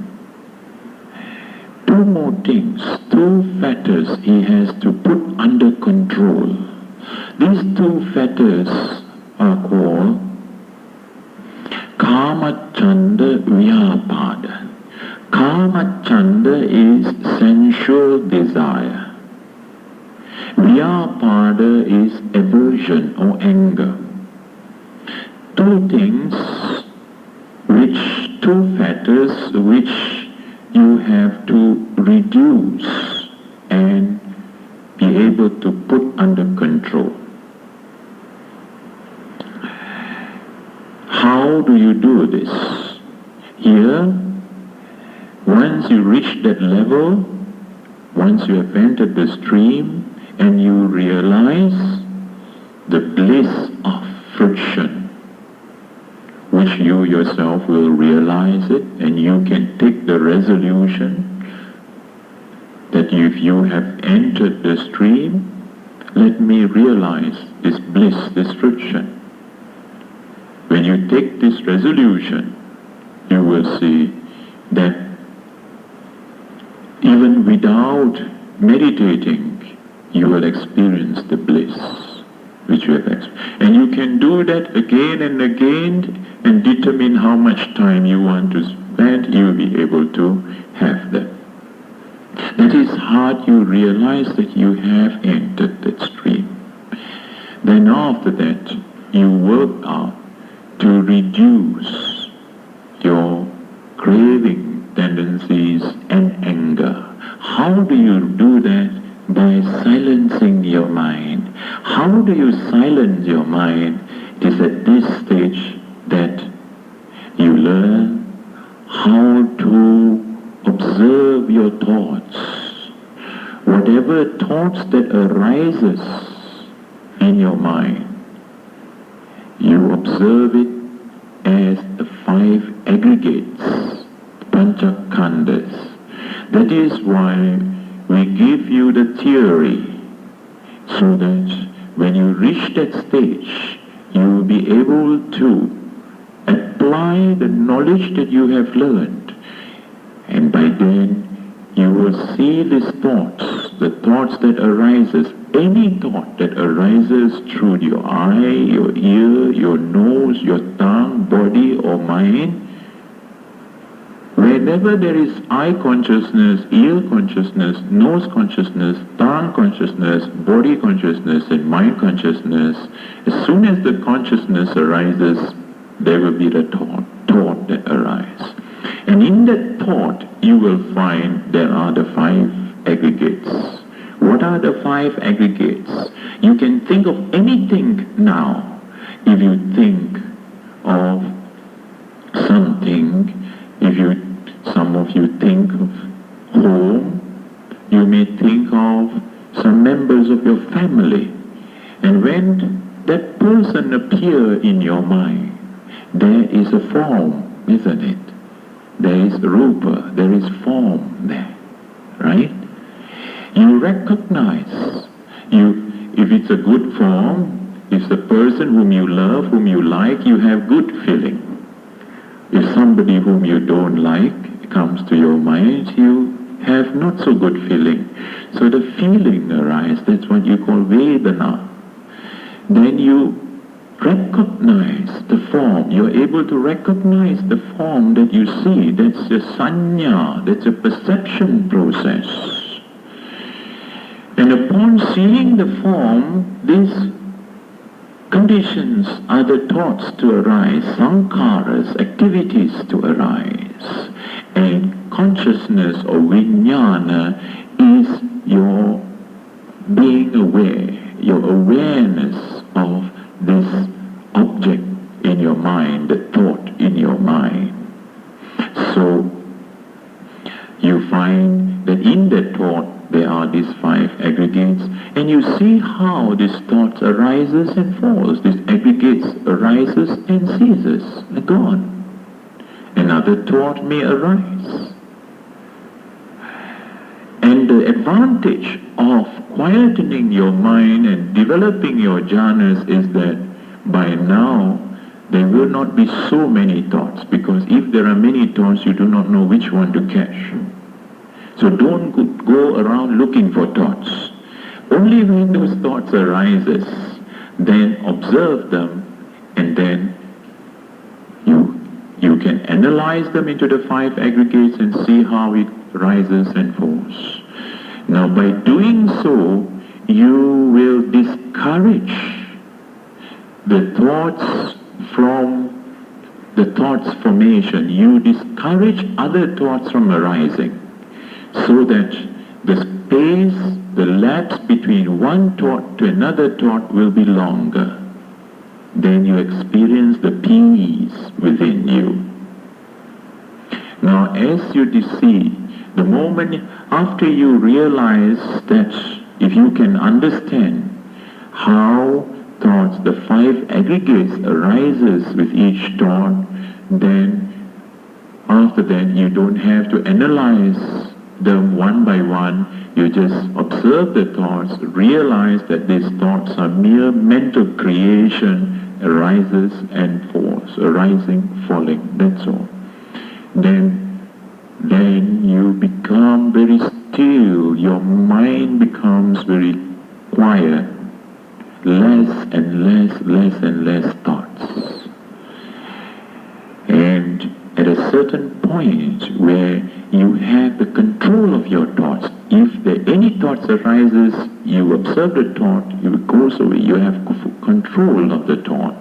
[SPEAKER 1] 2 more things, 2 fetters he has to put under control. These 2 fetters are called Kama Chanda Vyapada. Kama Chanda is sensual desire. Vyapada is aversion or anger. 2 things which 2 fetters which you have to reduce and be able to put under control. How do you do this? Here, once you reach that level, once you have entered the stream and you realize the bliss of friction, which you yourself will realize it, and you can take the resolution that if you have entered the stream, let me realize this bliss, this friction. When you take this resolution, you will see that even without meditating, you will experience the bliss which you have experienced. And you can do that again and again and determine how much time you want to spend, you will be able to have that. That is how you realize that you have entered that stream. Then after that, you work out to reduce your craving tendencies and anger. How do you do that? By silencing your mind. How do you silence your mind? It is at this stage that you learn how to observe your thoughts. Whatever thoughts that arises in your mind, you observe it as the 5 aggregates, panchakhandas. That is why we give you the theory so that when you reach that stage, you will be able to apply the knowledge that you have learned. And by then, you will see these thoughts, the thoughts that arises, any thought that arises through your eye, your ear, your nose, your tongue, body or mind. Whenever there is eye consciousness, ear consciousness, nose consciousness, tongue consciousness, body consciousness and mind consciousness, as soon as the consciousness arises, there will be the thought that arises. And in that thought, you will find there are the 5 aggregates. What are the 5 aggregates? You can think of anything now. If you think of something, some of you think of home, you may think of some members of your family. And when that person appears in your mind, there is a form, isn't it? There is rupa, there is form there, right? You recognize, if it's a good form, if the person whom you love, whom you like, you have good feeling. If somebody whom you don't like comes to your mind, you have not so good feeling. So the feeling arises, that's what you call Vedana. Then you recognize the form, you're able to recognize the form that you see, that's a sanya, that's a perception process. And upon seeing the form, these conditions are the thoughts to arise, sankharas, activities to arise. And consciousness or vijnana is your being aware, your awareness of this object in your mind, the thought in your mind. So you find that in that thought there are these 5 aggregates, and you see how these thoughts arises and falls. These aggregates arises and ceases, and gone. Another thought may arise. And the advantage of quietening your mind and developing your jhanas is that by now there will not be so many thoughts, because if there are many thoughts, you do not know which one to catch. So don't go around looking for thoughts. Only when those thoughts arises, then observe them, and then you can analyze them into the 5 aggregates and see how it rises and falls. Now by doing so, you will discourage the thoughts from the thoughts formation. You discourage other thoughts from arising, so that the space, the lapse between one thought to another thought will be longer. Then you experience the peace within you. Now as you see, the moment after you realize that if you can understand how thoughts, the 5 aggregates arises with each thought, then after that you don't have to analyze them one by one. You just observe the thoughts, realize that these thoughts are mere mental creation, arises and falls, arising, falling, that's all. Then you become very still, your mind becomes very quiet, less and less thoughts. And at a certain point where you have the control of your thoughts, if any thoughts arises, you observe the thought, it goes away, you have control of the thought.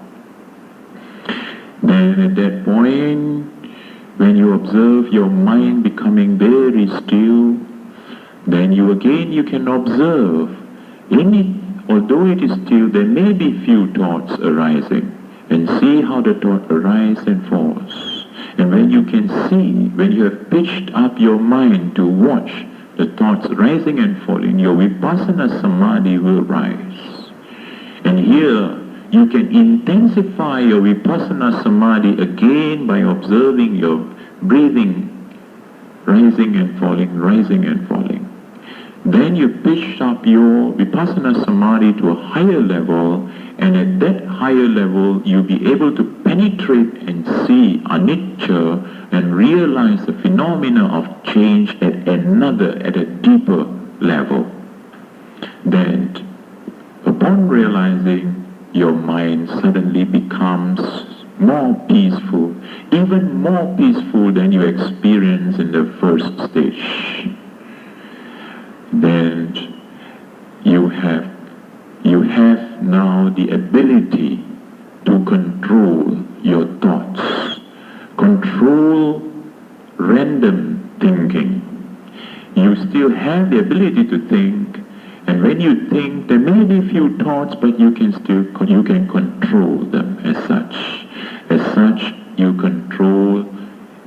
[SPEAKER 1] Then at that point, when you observe your mind becoming very still, then you can observe although it is still, there may be few thoughts arising, and see how the thought arises and falls. And when you can see, when you have pitched up your mind to watch the thoughts rising and falling, your vipassana samadhi will rise. And here, you can intensify your vipassana samadhi again by observing your breathing, rising and falling, rising and falling. Then you pitch up your Vipassana Samadhi to a higher level, and at that higher level you'll be able to penetrate and see anicca and realize the phenomena of change at a deeper level. Then, upon realizing, your mind suddenly becomes more peaceful, even more peaceful than you experienced in the first stage. Then you have now the ability to control your thoughts, control random thinking. You still have the ability to think, and when you think, there may be few thoughts, but you can control them as such. As such, you control.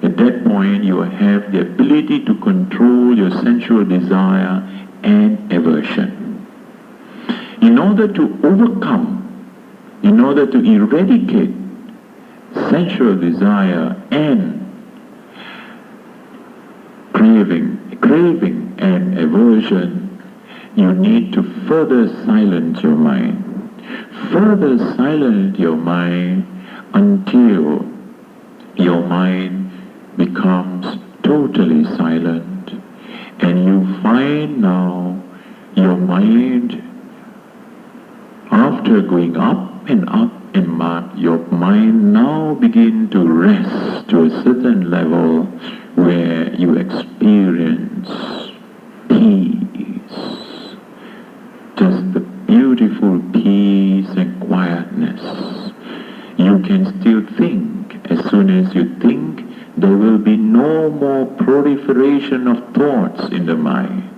[SPEAKER 1] At that point, you have the ability to control your sensual desire and aversion. In order to overcome, in order to eradicate sensual desire and craving and aversion, you need to further silence your mind. Further silence your mind until your mind becomes totally silent, and you find now your mind, after going up and up, your mind now begin to rest to a certain level where you experience peace, just the beautiful peace and quietness. You can still think. As soon as you think, there will be no more proliferation of thoughts in the mind.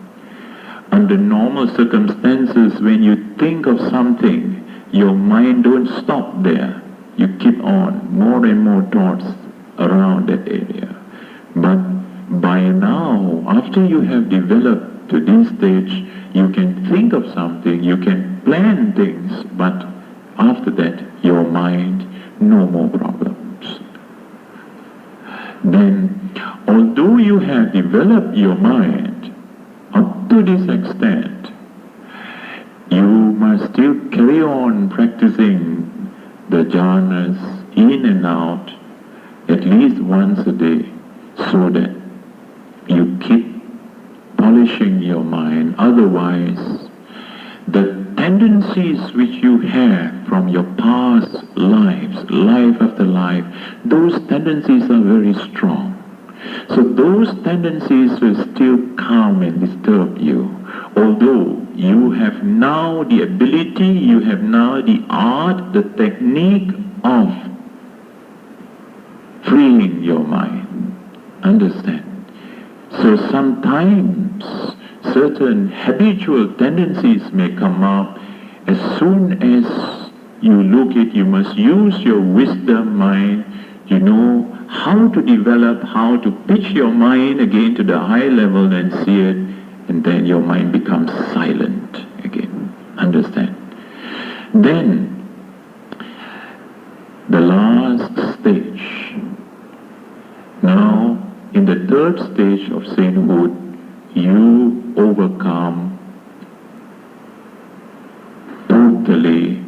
[SPEAKER 1] Under normal circumstances, when you think of something, your mind don't stop there. You keep on, more and more thoughts around that area. But by now, after you have developed to this stage, you can think of something, you can plan things, but after that, your mind, no more problems. Then, although you have developed your mind up to this extent, you must still carry on practicing the jhanas in and out at least once a day, so that you keep polishing your mind. Otherwise, the tendencies which you have from your past lives, life after life, those tendencies are very strong. So those tendencies will still come and disturb you. Although you have now the ability, you have now the art, the technique of freeing your mind. Understand? So sometimes certain habitual tendencies may come up. As soon as you look at, you must use your wisdom mind. You know how to develop, how to pitch your mind again to the high level and see it, and then your mind becomes silent again. Understand? Then, the last stage. Now, in the third stage of sainthood, you overcome totally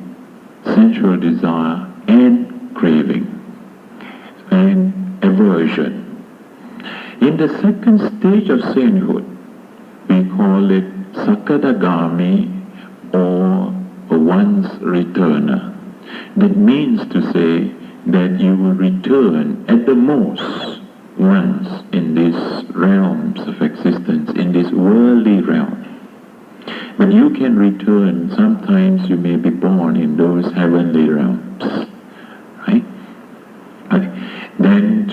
[SPEAKER 1] sensual desire and craving and aversion. In the second stage of sainthood, we call it Sakadagami, or a once returner. That means to say that you will return at the most once in these realms of existence, in this worldly realm. But you can return, sometimes you may be born in those heavenly realms. Right? Then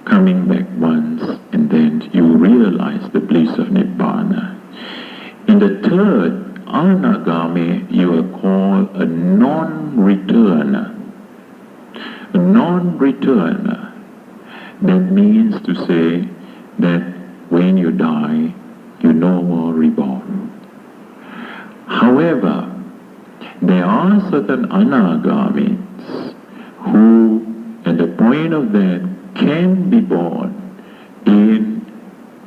[SPEAKER 1] coming back once, and then you realize the bliss of Nibbana. In the third, Anagami, you are called a non-returner. A non-returner. That means to say that when you die, you no more reborn. However, there are certain anagamis who, at the point of death, can be born in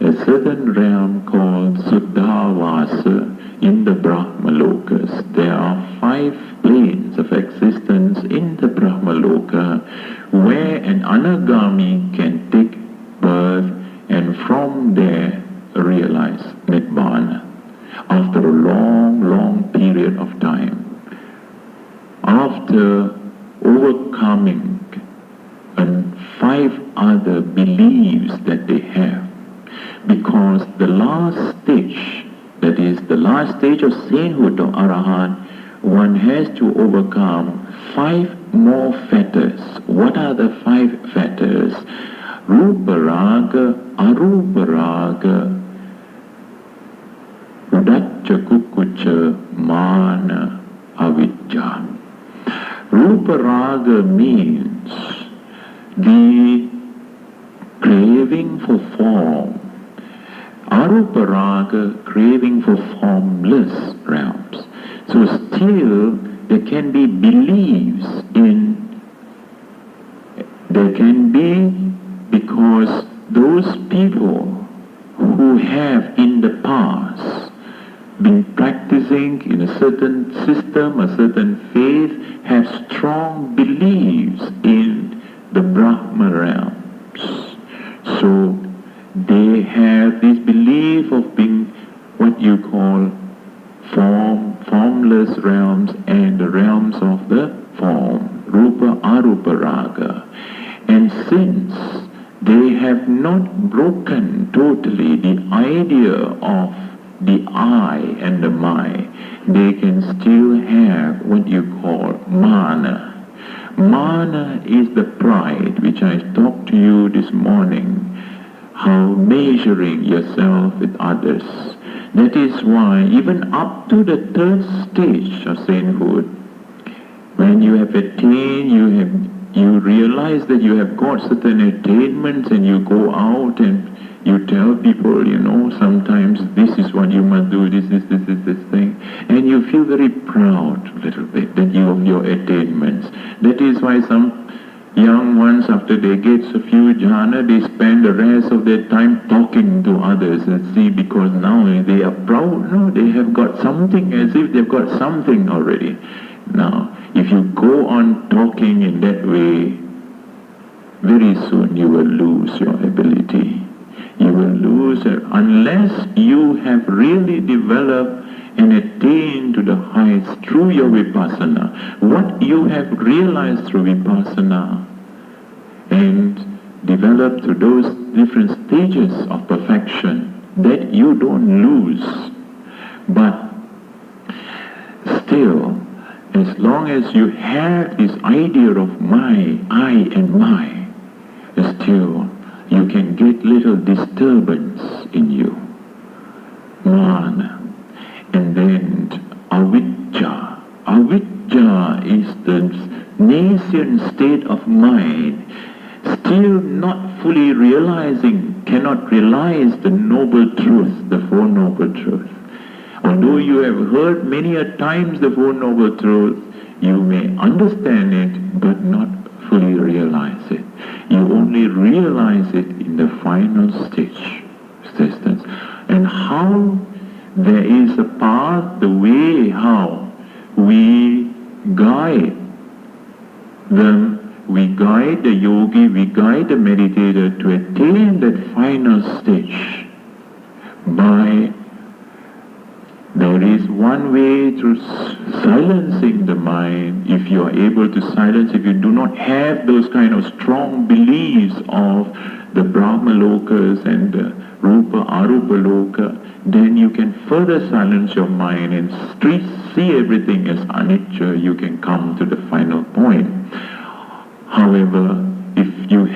[SPEAKER 1] a certain realm called Suddhavasa in the Brahmalokas. There are 5 planes of existence in the Brahmaloka where an anagami can take birth and from there realize Nibbana after a long, long period of time. After overcoming and 5 other beliefs that they have, because the last stage, that is the last stage of sainthood of Arahant, one has to overcome 5 more fetters. What are the 5 fetters? Rupa Raga, Arupa Raga, Udacha Kukucha, Mana, Avijja. Rupa Raga means the craving for form. Arupa Raga, craving for formless realms. So still there can be beliefs in, there can be, because those people who have in the past been practicing in a certain system, a certain faith, have strong beliefs in the Brahma realms. So they have this belief of being what you call formless realms and the realms of the form, Rupa Arupa Raga. And since they have not broken totally the idea of the I and the my, they can still have what you call mana. Mana is the pride which I talked to you this morning, how measuring yourself with others. That is why even up to the 3rd stage of sainthood, when you have attained, you realize that you have got certain attainments and you go out and you tell people, sometimes this is what you must do, this thing. And you feel very proud a little bit that you of your attainments. That is why some young ones, after they get a few jhana, they spend the rest of their time talking to others and see, because now they are proud, they have got something, as if they've got something already. Now, if you go on talking in that way, very soon you will lose your ability. You will lose it unless you have really developed and attained to the heights through your vipassana. What you have realized through vipassana and developed to those different stages of perfection, that you don't lose. But still, as long as you have this idea of my, I and my, still you can get little disturbance in you. Mana. And then avijja. Avijja is the nascent state of mind, still not fully realizing, cannot realize the noble truth, the Four Noble Truths. Although you have heard many a times the Four Noble Truths, you may understand it but not fully realize it. You only realize it in the final stage. And how there is a path, the way how we guide them, we guide the yogi, we guide the meditator to attain that final stage. There is one way through silencing the mind. If you are able to silence, if you do not have those kind of strong beliefs of the Brahmalokas and the Rupa Arupa Loka, then you can further silence your mind and see everything as anicca. You can come to the final point. However, if you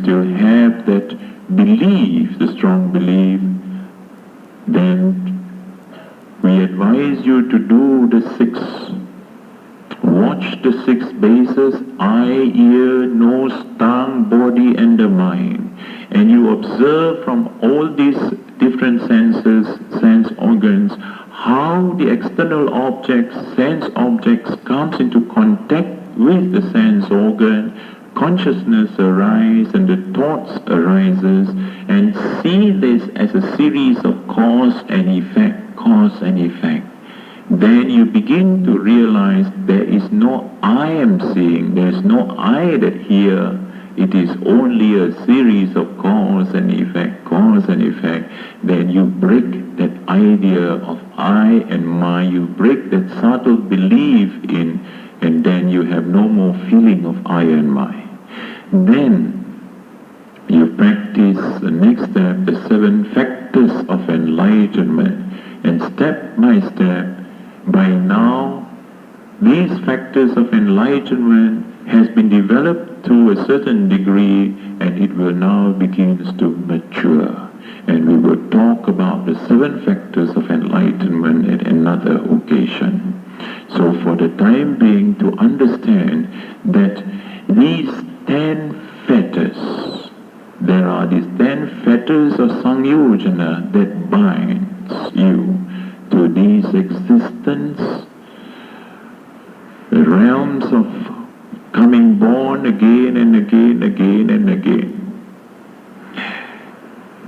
[SPEAKER 1] still have that belief, the strong belief, then we advise you to do the 6. Watch the 6 bases: eye, ear, nose, tongue, body, and the mind. And you observe from all these different senses, sense organs, how the external objects, sense objects, comes into contact with the sense organ, consciousness arises and the thoughts arises, and see this as a series of cause and effect, then you begin to realize there is no I am seeing, there is no I that hear. It is only a series of cause and effect, Then you break that idea of I and my, you break that subtle belief in, and then you have no more feeling of I and my. Then you practice the next step, the 7 factors of enlightenment, and step by step, by now, these factors of enlightenment has been developed to a certain degree, and it will now begins to mature. And we will talk about the 7 factors of enlightenment at another occasion. So for the time being, to understand that these 10 fetters, there are these 10 fetters of Sangyojana that binds you to these existence, realms of coming born again and again and again.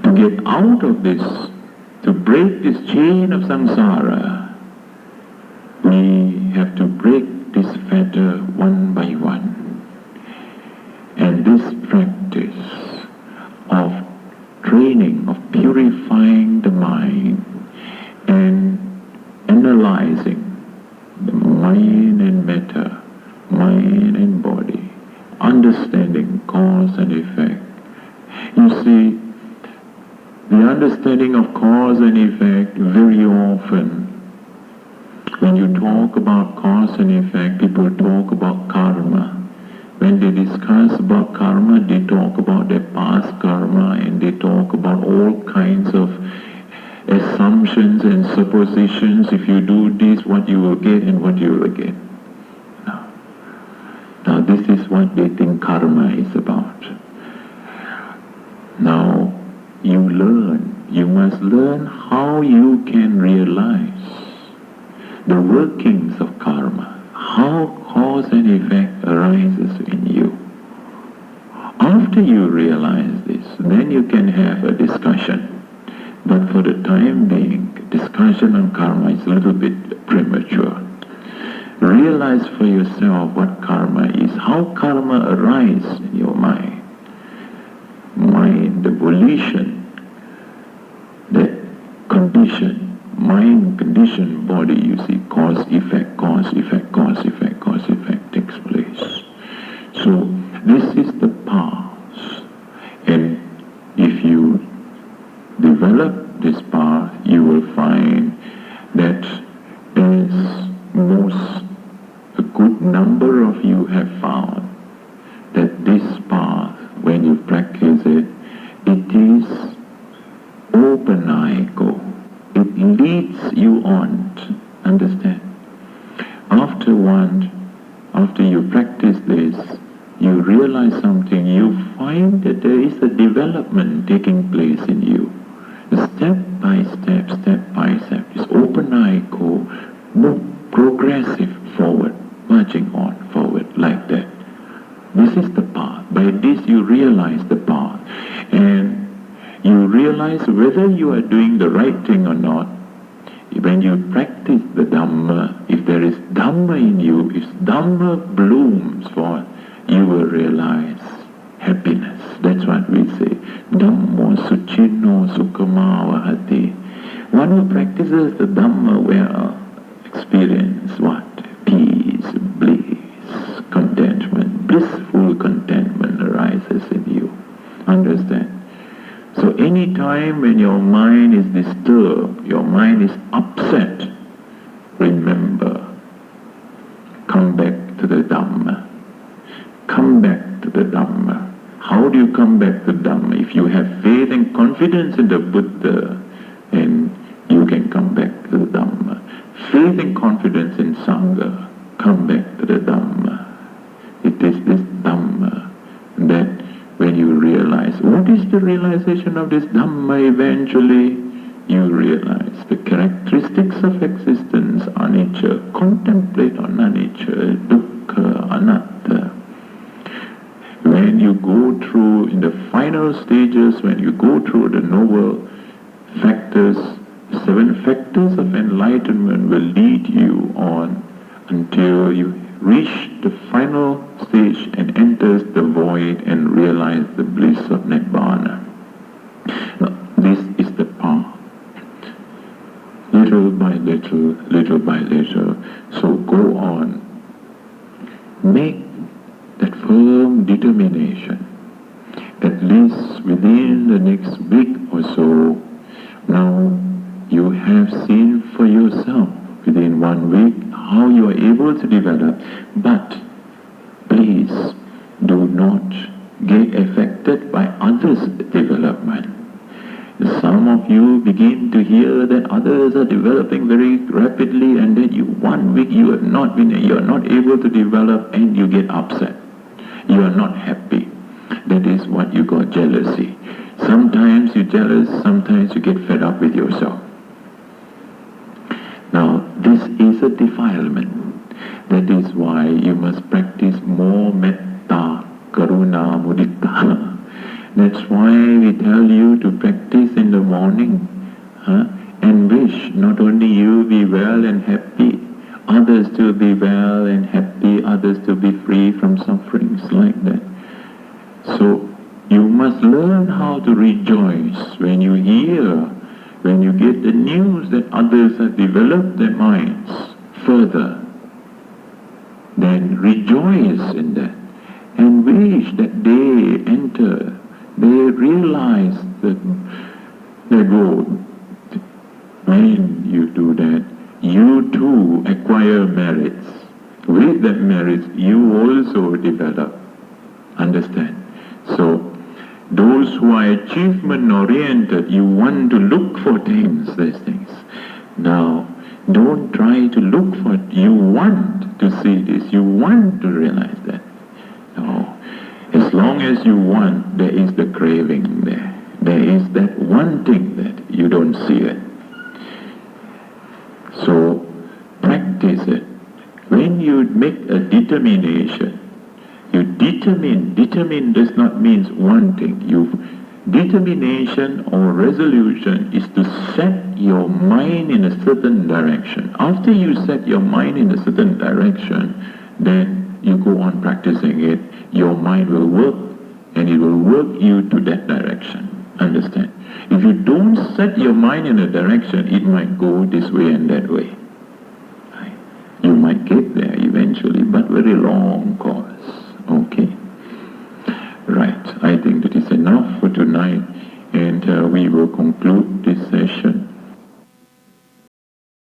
[SPEAKER 1] To get out of this, to break this chain of samsara, we have to break this fetter one by one. And this practice of training, of purifying the mind and analyzing the mind and matter, mind and body, understanding cause and effect. You see, the understanding of cause and effect, very often, when you talk about cause and effect, people talk about karma. When they discuss about karma, they talk about their past karma, and they talk about all kinds of assumptions and suppositions. If you do this, what you will get and what you will get. Now this is what they think karma is about. Now you must learn how you can realize the workings of karma, how cause and effect arises in you. After you realize this, then you can have a discussion. But for the time being, discussion on karma is a little bit premature. Realize for yourself what karma is, how karma arises in your mind. Mind, the volition, that condition, mind, condition, body, you see, cause, effect takes place. So this is the path. And if you develop this path, you will find that as a good number of you have found that this path, when you practice it, it is open-ego. It leads you on. Understand? After you practice this, you realize something, you find that there is a development taking place in you. Step by step, this open-ego, move progressive forward, marching on forward like that. This is the path. By this you realize the path. And you realize whether you are doing the right thing or not. When you practice the Dhamma, if there is Dhamma in you, if Dhamma blooms forth, you will realize happiness. That's what we say. Dhammo suchino sukhama vahati. One who practices the Dhamma will experience what? Peace, bliss, contentment, blissful contentment arises in you. Understand? So any time when your mind is disturbed, your mind is upset, remember, come back to the Dhamma. Come back to the Dhamma. How do you come back to Dhamma? If you have faith and confidence in the Buddha, then you can come back to the Dhamma. Faith and confidence in Sangha, come back to the Dhamma. It is this Dhamma that when you realize, what is the realization of this Dhamma eventually? You realize the characteristics of existence, anicca, contemplate on anicca, dukkha, anatta. When you go through, in the final stages, when you go through the noble factors, 7 factors of enlightenment will lead you on until you reach the final stage and enters the void and realize the bliss of Nibbana. Now, this is the path. Little by little, little by little. So go on. Make that firm determination, at least within the next week or so. Now you have seen for yourself within 1 week how you are able to develop, but please do not get affected by others' development. Some of you begin to hear that others are developing very rapidly, and then 1 week you are not able to develop, and you get upset. You are not happy. That is what you call jealousy. Sometimes you're jealous, sometimes you get fed up with yourself. Now, this is a defilement. That is why you must practice more metta, karuna, mudita. That's why we tell you to practice in the morning, and wish not only you be well and happy, others to be well and happy, others to be free from sufferings like that. So you must learn how to rejoice when you hear, when you get the news that others have developed their minds further. Then rejoice in that and wish that they enter, they realize that their goal. When you do that, you too acquire merits. With that merits, you also develop. Understand? So, those who are achievement-oriented, you want to look for things, these things. Now, don't try to look for it. You want to see this. You want to realize that. No. As long as you want, there is the craving there. There is that wanting that you don't see it. So, practice it. When you make a determination, you determine does not mean wanting. Determination or resolution is to set your mind in a certain direction. After you set your mind in a certain direction, then you go on practicing it. Your mind will work, and it will work you to that direction. Understand? If you don't set your mind in a direction, it might go this way and that way. You might get there eventually, but very long course.